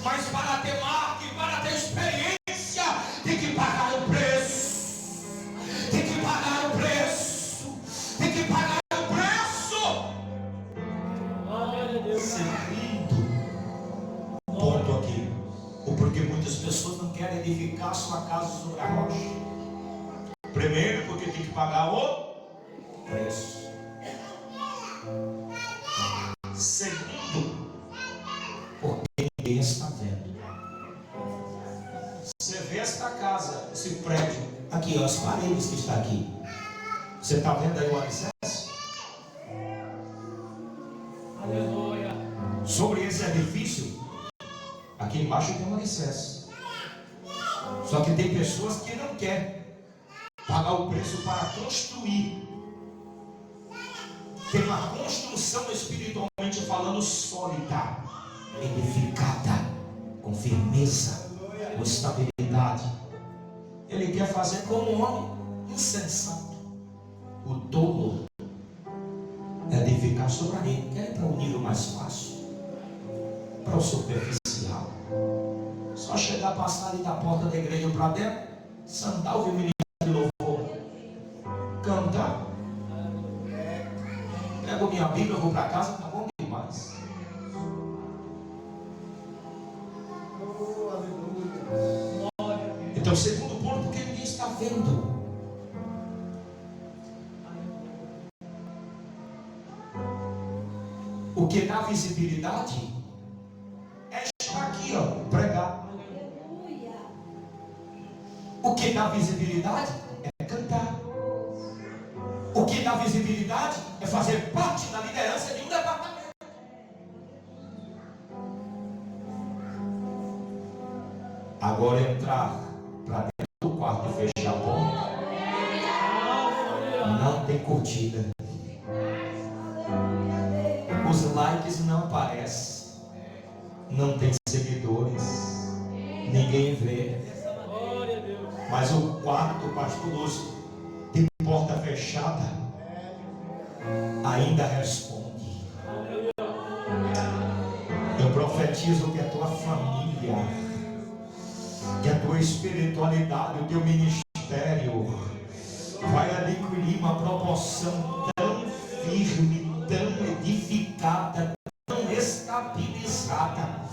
Mas para ter marca e para ter experiência, tem que pagar o preço. Tem que pagar o preço. Tem que pagar o preço. Segundo ponto aqui, o porquê muitas pessoas não querem edificar sua casa sobre a rocha. Primeiro, porque tem que pagar o preço. Segundo, porque ninguém está vendo. Você vê esta casa, esse prédio, aqui, ó, as paredes que está aqui. Você está vendo aí o alicerce? Aleluia. Sobre esse edifício, aqui embaixo tem um alicerce. Só que tem pessoas que não querem pagar o preço para construir. Tem uma construção espiritualmente falando sólida, edificada, com firmeza, com estabilidade. Ele quer fazer como um homem insensato. O tolo é edificar sobre a areia. Quer ir para um nível mais fácil, para o superficial. Só chegar, passar ali da porta da igreja para dentro, sentar, ouvir o ministério de louvor, cantar. Pego minha Bíblia, vou para casa, tá bom demais. Então, segundo ponto, porque ninguém está vendo. O que dá visibilidade é estar aqui, ó, pregar. O que dá visibilidade é cantar. O que dá visibilidade é fazer parte da liderança de um departamento. Agora entrar para dentro do quarto e fechar a porta. Não tem curtida. Os likes não aparecem. Não tem seguidores. Ninguém vê. Mas o quarto, pastor Lúcio, de porta fechada, ainda responde. Eu profetizo que a tua família, que a tua espiritualidade, o teu ministério vai adquirir uma proporção tão firme, tão edificada, tão estabilizada,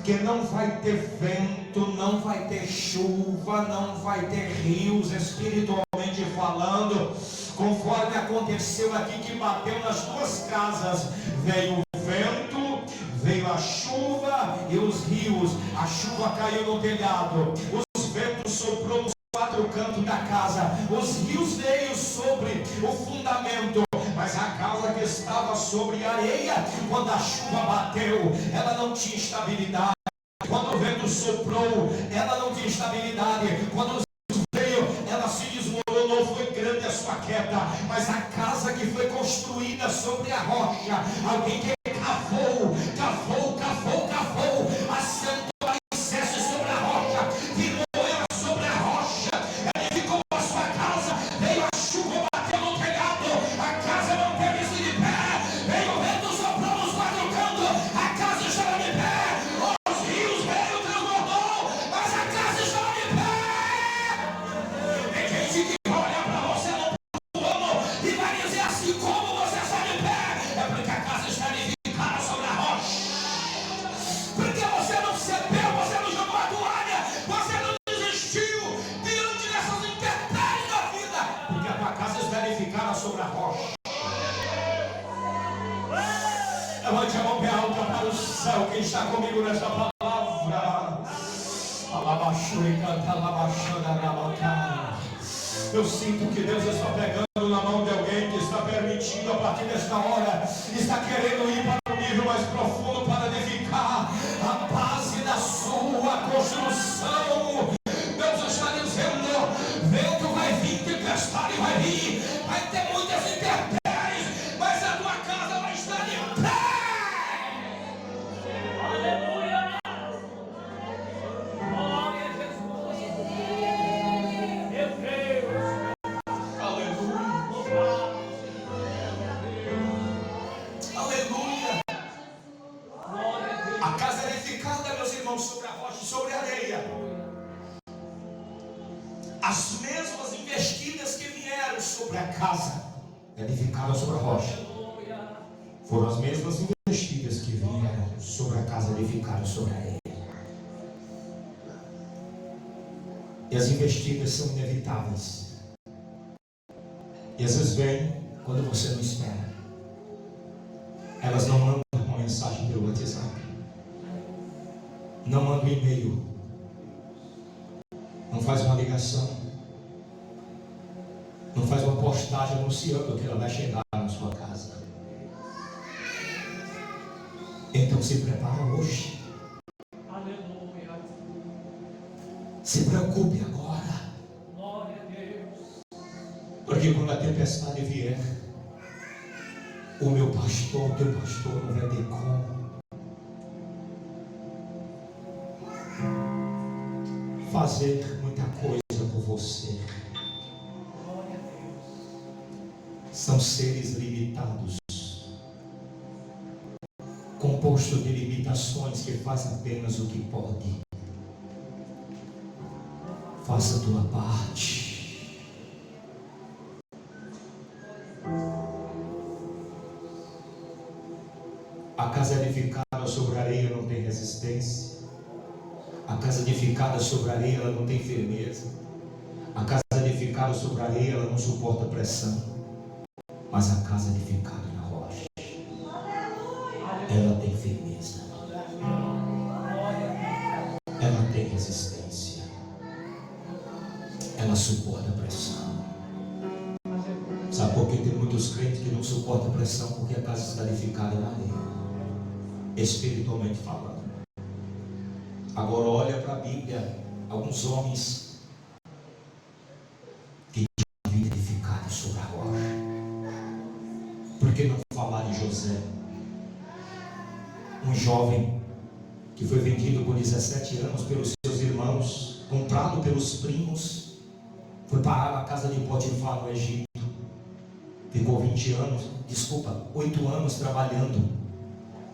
que não vai ter vento, não vai ter chuva, não vai ter rios, espiritualmente falando, conforme aconteceu aqui, que bateu nas duas casas. Veio o vento, veio a chuva e os rios. A chuva caiu no telhado, os ventos soprou nos quatro cantos da casa, os rios veio sobre o fundamento, mas a casa que estava sobre a areia, quando a chuva bateu, ela não tinha estabilidade. Quando o vento soprou, ela não tinha estabilidade. Quando o vento veio, ela se desmoronou. Foi grande a sua queda. Mas a casa que foi construída sobre a rocha, alguém que cavou, assentou alicerce sobre a rocha, virou ela sobre a rocha, edificou a sua casa. Veio a chuva, bateu no telhado, a casa manteve-se de pé. Veio o vento, soprou nos quatro cantos, a casa estava de pé. Sobre a rocha. Levante a mão bem alta para o céu. Quem está comigo nesta palavra? Eu sinto que Deus está pegando na mão de alguém que está permitindo, a partir desta hora, está querendo ir para um nível mais profundo para edificar a base da sua construção. Deus está dizendo: vento vai vir, tempestade vai vir, vai ter muitas intempéries, mas a tua casa vai estar de pé. Aleluia! Glória a Jesus! Meu Deus! Aleluia! Aleluia! A casa é edificada, meus irmãos, sobre a rocha e sobre a areia. As mesmas investidas que vieram sobre a casa, edificada sobre a rocha, foram as mesmas investidas que vieram sobre a casa, edificada sobre a areia. E as investidas são inevitáveis. E às vezes vêm quando você não espera. Elas não mandam uma mensagem pelo WhatsApp, não mandam um e-mail, não faz uma ligação, não faz uma postagem anunciando que ela vai chegar na sua casa. Então se prepara hoje. Aleluia. Se preocupe agora. Glória a Deus. Porque quando a tempestade vier, o meu pastor, o teu pastor não vai ter como fazer muita coisa por você. São seres limitados, composto de limitações, que faz apenas o que pode. Faça a tua parte. A casa edificada sobre a areia não tem resistência. A casa edificada sobre a areia, ela não tem firmeza. A casa edificada sobre a areia, ela não suporta pressão. Mas a casa edificada na rocha, ela tem firmeza, ela tem resistência, ela suporta a pressão. Sabe por que tem muitos crentes que não suportam a pressão? Porque a casa está edificada na areia, espiritualmente falando. Agora olha para a Bíblia, alguns homens jovem que foi vendido por 17 anos pelos seus irmãos, comprado pelos primos, foi parar na casa de Potifar no Egito, ficou 8 anos trabalhando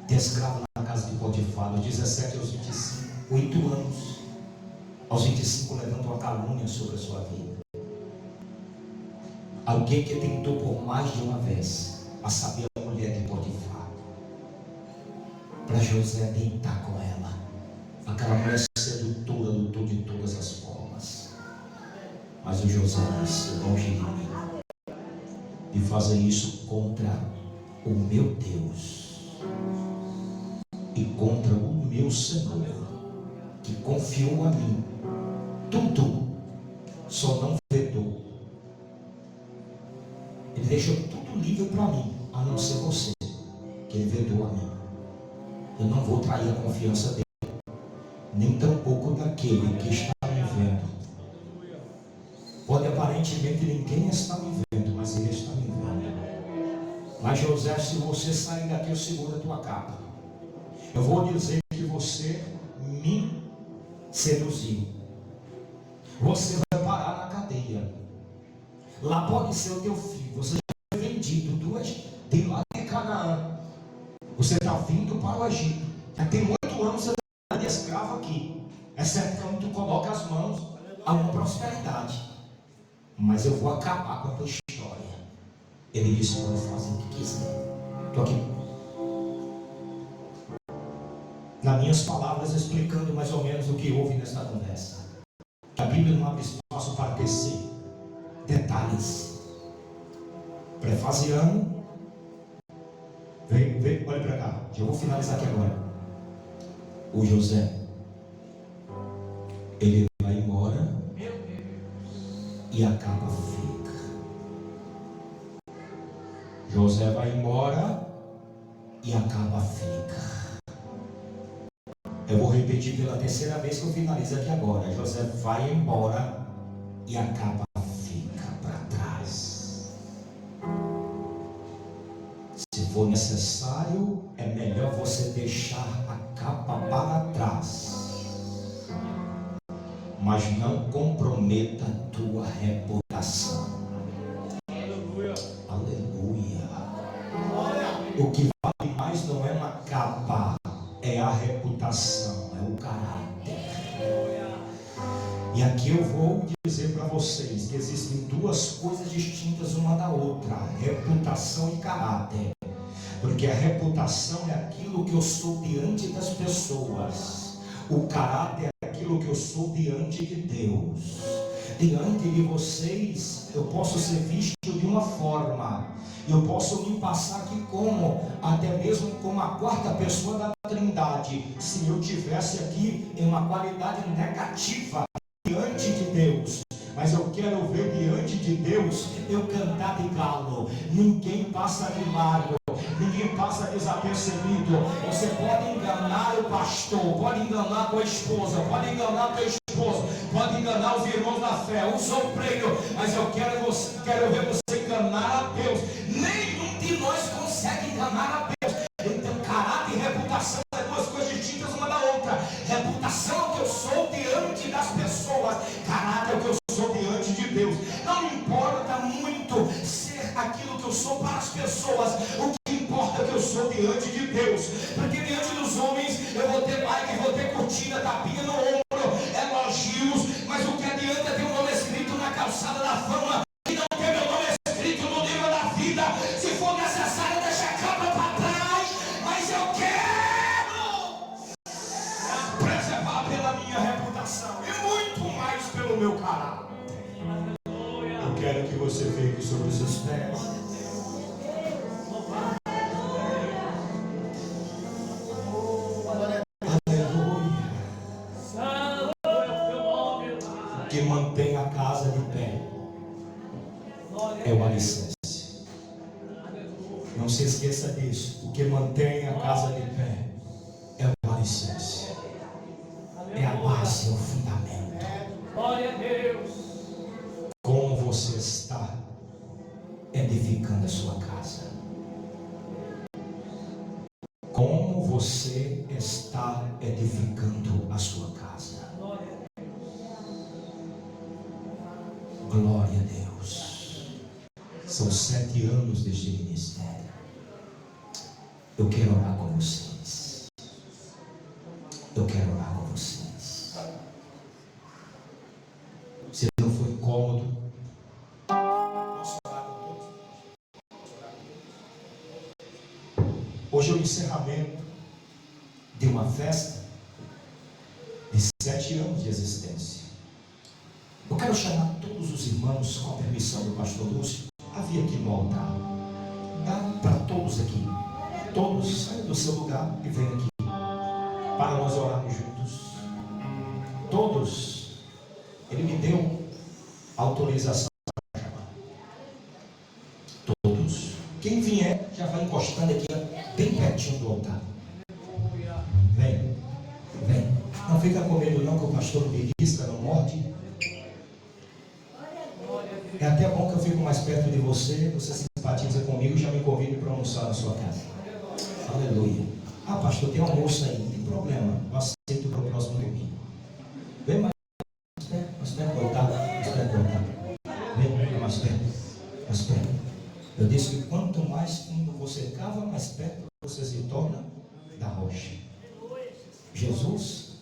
de escravo na casa de Potifar, dos 17 aos 25, 8 anos. Aos 25 levantou uma calúnia sobre a sua vida. Alguém que tentou por mais de uma vez, a saber, a mulher de Potifar, para José deitar com ela. Aquela mulher sedutora lutou de todas as formas, mas o José disse: longe de mim de fazer isso contra o meu Deus e contra o meu Senhor, que confiou a mim tudo, só não vedou. Ele deixou tudo livre para mim, a não ser você, que ele vedou a mim. Eu não vou trair a confiança dele, nem tampouco daquele que está me vendo. Pode aparentemente ninguém está me vendo, mas ele está me vendo. Mas José, se você sair daqui, eu seguro a tua capa. Eu vou dizer que você me seduziu. Você vai parar na cadeia. Lá pode ser o teu filho. Você já foi vendido de lá de Canaã. Você está vindo para o Egito. Já tem 8 anos você está de escravo aqui. Exceto quando tu coloca as mãos a uma prosperidade. Mas eu vou acabar com a tua história. Ele disse: pode fazer o que quiser. Estou aqui. Nas minhas palavras, explicando mais ou menos o que houve nesta conversa. A Bíblia não abre espaço para tecer detalhes. Prefasiano, vem, olha para cá. Já vou finalizar aqui agora. O José, ele vai embora e a capa fica. José vai embora e a capa fica. Eu vou repetir pela terceira vez que eu finalizo aqui agora. José vai embora e a capa fica para trás. Se for necessário, é melhor você deixar a capa para trás, mas não comprometa a tua reputação. Aleluia. Aleluia. O que vale mais não é uma capa, é a reputação, é o caráter. E aqui eu vou dizer para vocês que existem duas coisas distintas uma da outra: reputação e caráter. Porque a reputação é aquilo que eu sou diante das pessoas, o caráter é aquilo que eu sou diante de Deus. Diante de vocês eu posso ser visto de uma forma, eu posso me passar aqui como, até mesmo como a quarta pessoa da Trindade, se eu tivesse aqui em uma qualidade negativa diante de Deus. Mas eu quero ver diante de Deus eu cantar de galo. Ninguém passa de largo, ninguém passa desapercebido. Você pode enganar o pastor, pode enganar a tua esposa, pode enganar o teu esposo, pode enganar os irmãos da fé, o sopreiro, mas eu quero ver você enganar a Deus. Nenhum de nós consegue enganar a Deus. Então caráter e reputação são duas coisas distintas uma da outra. Reputação é o que eu sou diante das pessoas, caráter é o que eu sou diante de Deus. Não importa muito ser aquilo que eu sou para as pessoas, o que importa é que eu sou diante de Deus. Porque diante dos homens eu vou ter like, vou ter curtida, tapinha no ombro, elogios, mas o que adianta é ter um nome escrito na calçada da fama e não ter meu nome escrito no livro da vida. Se for necessário, deixa a capa para trás, mas eu quero preservar pela minha reputação e muito mais pelo meu caráter. Eu quero que você fique sobre os seus pés. Aleluia. O que mantém a casa de pé é o alicerce. Não se esqueça disso. O que mantém a casa de pé é o alicerce. É a base, é o fundamento. Glória a Deus. Como você está edificando a sua casa? Como você glória a Deus. São 7 anos deste ministério. Eu quero orar com vocês. Eu quero orar com vocês. Se não for incômodo, posso orar com todos? Hoje é o encerramento de uma festa de 7 anos de existência. Eu quero chamar todos os irmãos, com a permissão do pastor Lúcio, a vir aqui no altar. Dá para todos aqui. Todos saiam do seu lugar e venham aqui para nós orarmos juntos. Todos. Ele me deu autorização para chamar. Todos. Quem vier já vai encostando aqui bem pertinho do altar. Vem. Vem. Não fica com medo não, que o pastor belisca, não morde. É até bom que eu fico mais perto de você. Você simpatiza comigo e já me convida para almoçar na sua casa. Aleluia. Ah, pastor, tem almoço aí. Não tem problema. Eu aceito para o próximo domingo. Vem mais perto. Mais perto do altar. Mais perto do altar. Vem mais perto. Mais perto. Eu disse que quanto mais fundo você cava, mais perto você se torna da rocha. Jesus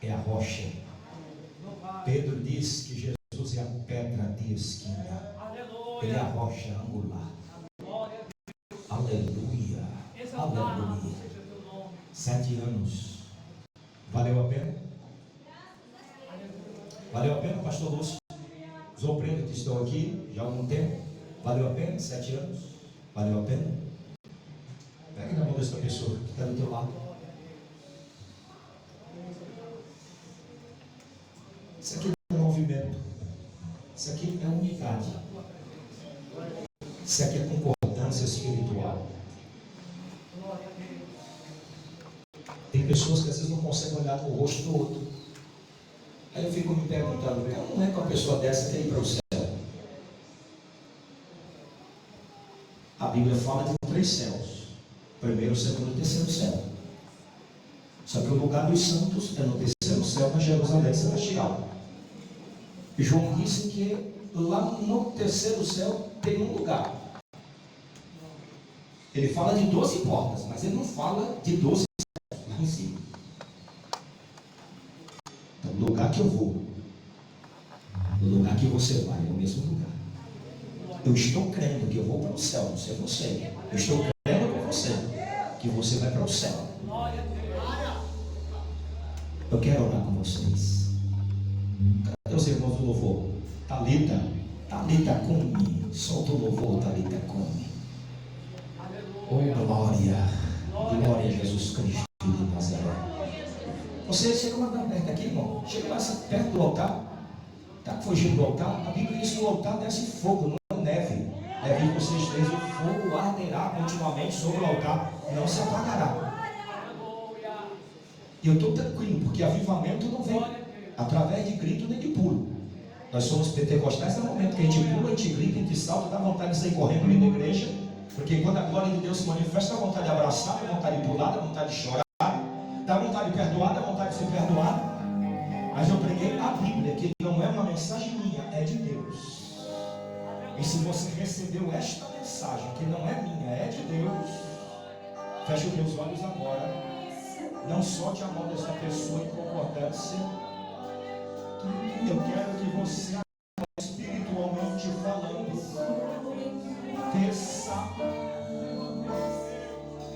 é a rocha. Pedro diz que Jesus é a pedra de esquina. Ele é a rocha angular. Aleluia. Aleluia. 7 anos. Valeu a pena? Valeu a pena, pastor Lúcio? Os obreiros que estão aqui já há algum tempo. Valeu a pena? 7 anos? Valeu a pena? Pega na mão dessa pessoa que está do teu lado. Isso aqui é movimento. Isso aqui é unidade. Isso aqui é concordância espiritual. Tem pessoas que às vezes não conseguem olhar no rosto do outro. Aí eu fico me perguntando, como é que uma pessoa dessa quer ir para o céu? A Bíblia fala de 3 céus. Primeiro, segundo e terceiro céu. Só que o lugar dos santos é no terceiro céu, na Jerusalém celestial. João disse que lá no terceiro céu tem um lugar. Ele fala de 12 portas, mas ele não fala de 12 céus lá em cima. Então, o lugar que eu vou, o lugar que você vai, é o mesmo lugar. Eu estou crendo que eu vou para o céu, não sei você. Eu estou crendo com você que você vai para o céu. Eu quero orar com vocês. Cadê os irmãos do louvor? Talita, Talita cumi. Solta o louvor, Talita cumi. Oh, glória. Glória a Jesus Cristo de Nazaré. Você chega mais perto aqui, irmão. Chega mais perto do altar. Está fugindo do altar. A Bíblia diz que no altar desce fogo, não é neve. Neve que vocês fez, o fogo arderá continuamente sobre o altar, não se apagará. E eu estou tranquilo, porque avivamento não vem através de grito nem de pulo. Nós somos pentecostais, no momento que a gente pula, a gente grita, a gente salta, dá vontade de sair correndo ali na igreja, porque quando a glória de Deus se manifesta, dá vontade de abraçar, dá vontade de pular, dá vontade de chorar, dá vontade de perdoar, dá vontade de ser perdoado. Mas eu preguei a Bíblia, que não é uma mensagem minha, é de Deus. E se você recebeu esta mensagem, que não é minha, é de Deus, feche os teus olhos agora. Não solte a mão dessa pessoa em concordância. Eu quero que você, espiritualmente falando, desça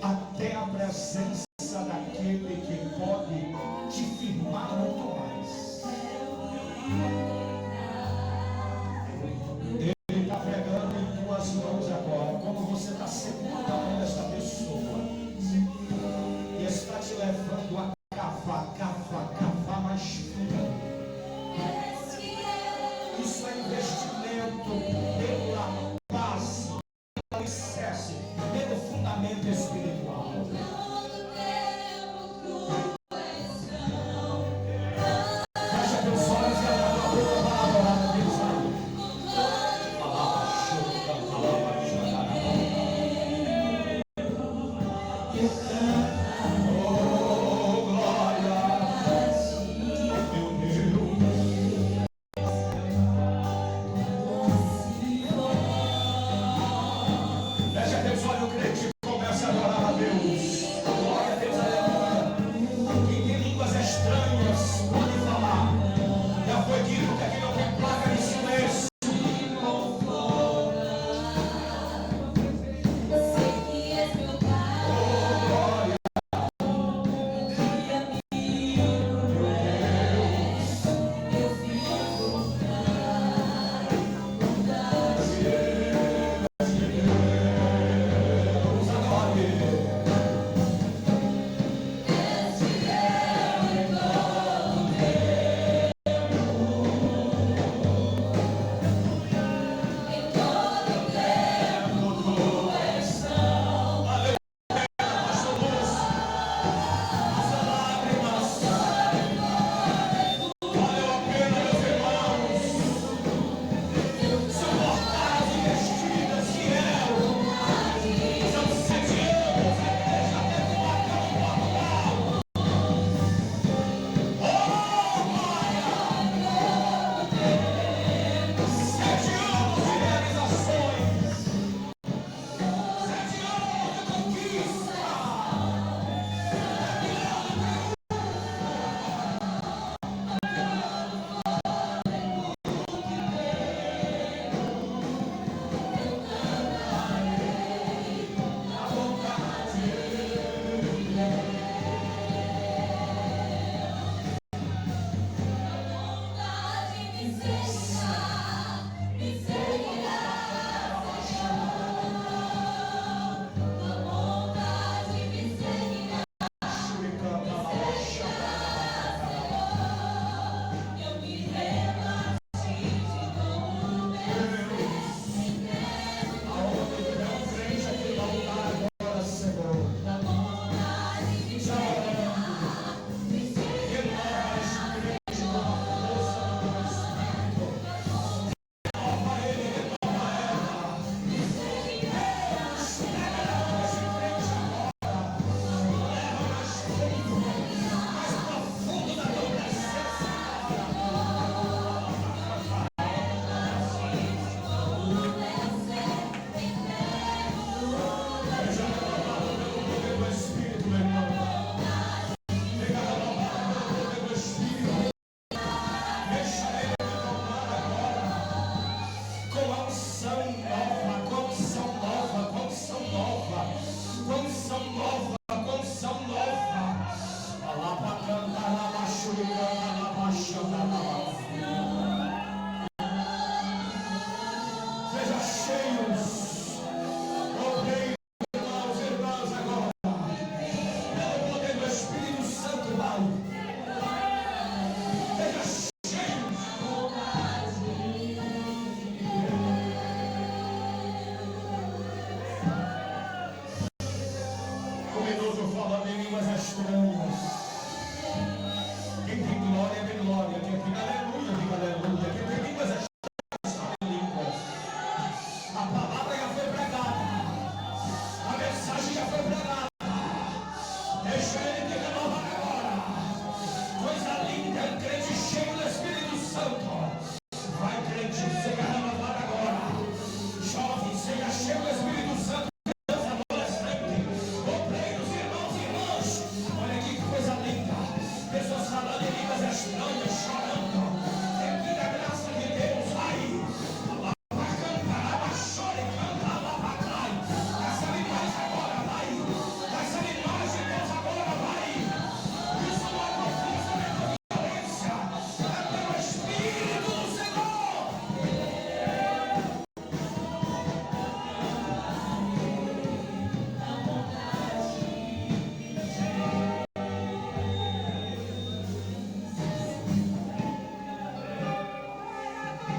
até a presença daquele que pode te firmar muito mais. Ele está pregando em tuas mãos agora. Quando você está segurando a mão dessa pessoa, está te levando a cavar mais fundo. Isso é investimento pela base, pelo alicerce, pelo fundamento espiritual. Fecha teus olhos e adora.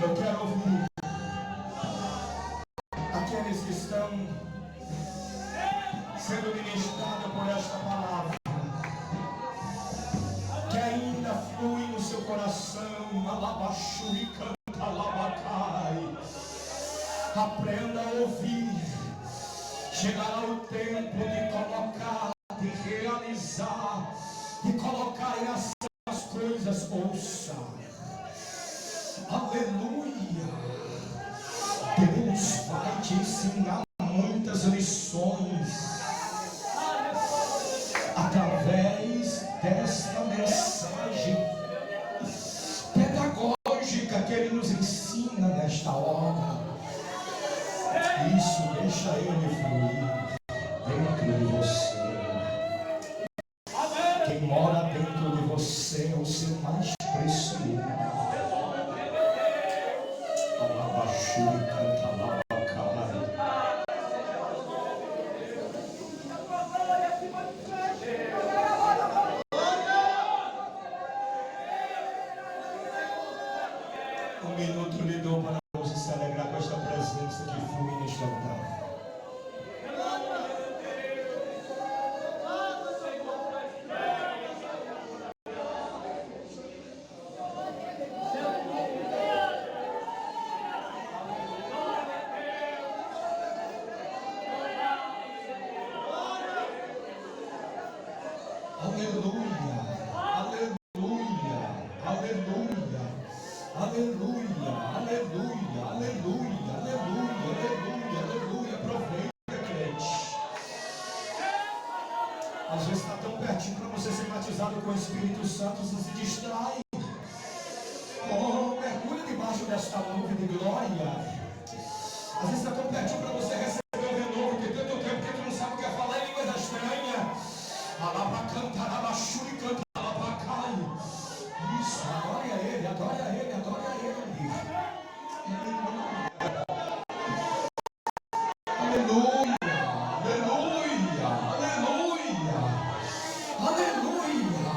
Eu quero ouvir aqueles que estão sendo ministrados por esta palavra, que ainda flui no seu coração. Alabaxu e canta, alabacai. Aprenda a ouvir. Chegará o tempo de colocar, de realizar, de colocar em ação as coisas. Ouça. Aleluia. Deus vai te ensinar muitas lições através desta mensagem pedagógica que Ele nos ensina nesta hora. Isso, deixa Ele fluir dentro de você. Quem mora dentro de você é o seu mais precioso. Alabaxu e canta, alabacai. Um minuto lhe dou para você se alegrar com esta presença que flui neste altar. Aleluia, aleluia, aleluia, aleluia, aleluia, aleluia, aleluia, aleluia, aleluia. Aproveita, crente. Às vezes está tão pertinho para você ser batizado com o Espírito Santo, você se distrai. Oh, mergulha debaixo desta nuvem de glória. Às vezes está tão pertinho para você receber o renovo, que tanto tempo que tu não sabe o que é falar em línguas estranhas. Alabacanta, alabaxu e canta, alabacai. Isso, adore a Ele, adore a Ele, adore a Ele. Aleluia, aleluia, aleluia, aleluia.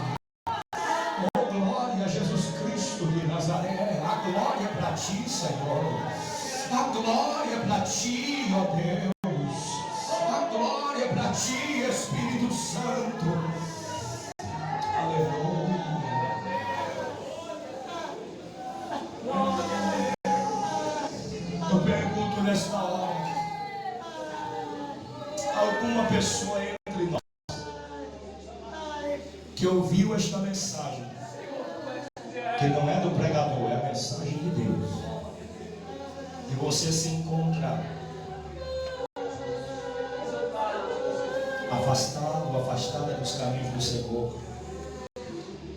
Oh, glória a Jesus Cristo de Nazaré. A glória para ti, Senhor. A glória para ti, ó Deus. A glória para ti, Espírito Santo. Aleluia. Eu pergunto nesta hora: alguma pessoa entre nós que ouviu esta mensagem, que não é do pregador, é a mensagem de Deus, e você se encontra afastado, afastada dos caminhos do Senhor,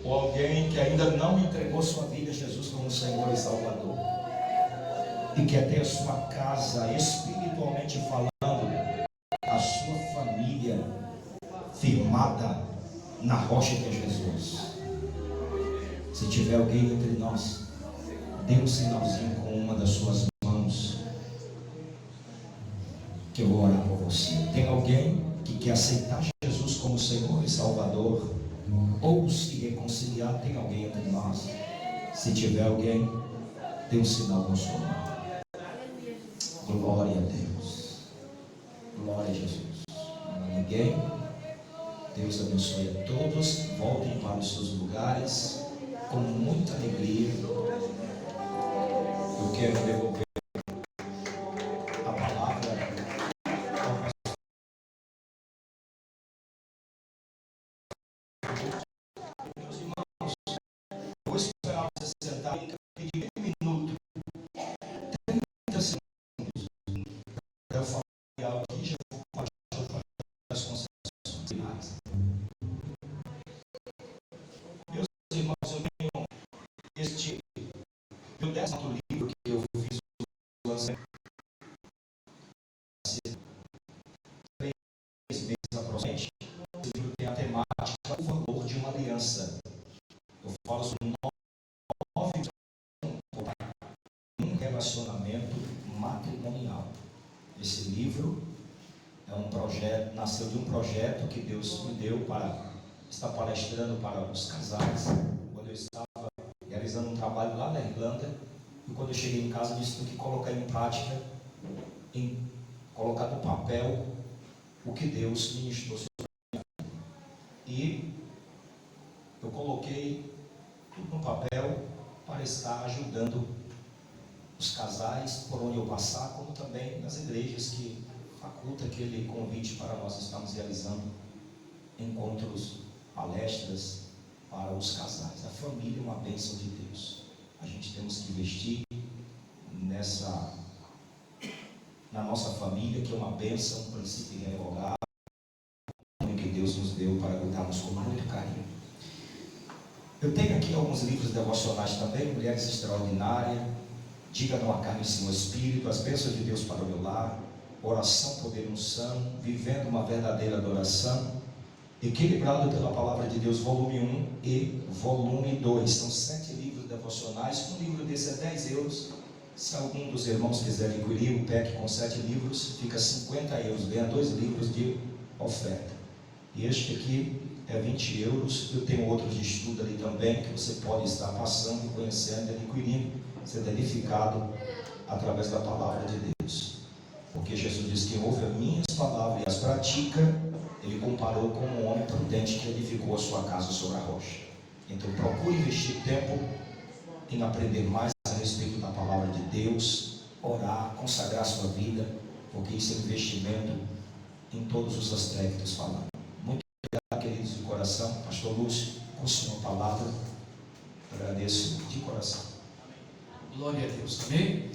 ou alguém que ainda não entregou sua vida a Jesus como Senhor e Salvador, e quer ter a sua casa, espiritualmente falando, a sua família firmada na rocha que é Jesus. Se tiver alguém entre nós, dê um sinalzinho com uma das suas mãos, que eu vou orar por você. Tem alguém que quer aceitar Jesus como Senhor e Salvador, ou se reconciliar? Tem alguém entre nós? Se tiver alguém, dê um sinal com sua mão. Glória a Deus, glória a Jesus. Ninguém? Deus abençoe a todos. Voltem para os seus lugares com muita alegria. Eu quero devolver a palavra. Meus irmãos, vou esperar você sentar e pedir 1 minuto, 30 segundos, para eu falar algo que já vou partir as concessões finais. Meus irmãos, eu tenho meu 10º livro que eu fiz o lançamento 3 meses aproximadamente. Esse livro tem a temática O Valor de uma Aliança. Eu falo sobre 9 um relacionamento matrimonial. Esse livro é um projeto, nasceu de um projeto que Deus me deu para estar palestrando para os casais, quando eu estava realizando um trabalho lá na Irlanda. E quando eu cheguei em casa, disse que colocar em prática, em colocar no papel o que Deus ministrou sobre a minha vida. E eu coloquei tudo no papel para estar ajudando os casais por onde eu passar, como também nas igrejas que faculta aquele convite para nós estarmos realizando encontros, palestras para os casais. A família é uma bênção de Deus. A gente temos que investir na nossa família, que é uma bênção, um princípio irrevogável, que Deus nos deu para cuidarmos com muito carinho. Eu tenho aqui alguns livros devocionais também, Mulheres Extraordinárias, Diga não a carne sim ao Espírito, As Bênçãos de Deus para o meu lar, Oração, Poder e Unção, Vivendo uma Verdadeira Adoração, Equilibrado pela Palavra de Deus, volume 1 e volume 2. São 7 livros devocionais. Um livro desse é 10 euros. Se algum dos irmãos quiser adquirir o pack com 7 livros, fica 50 euros. Ganha 2 livros de oferta. E este aqui é 20 euros. Eu tenho outros de estudo ali também, que você pode estar passando, conhecendo, adquirindo, sendo edificado através da Palavra de Deus. Porque Jesus diz que ouve as minhas palavras e as pratica. Ele comparou com um homem prudente que edificou a sua casa sobre a rocha. Então procure investir tempo em aprender mais a respeito da palavra de Deus, orar, consagrar sua vida, porque isso é investimento em todos os aspectos falando. Muito obrigado, queridos de coração. Pastor Lúcio, com sua palavra, agradeço de coração. Glória a Deus, amém?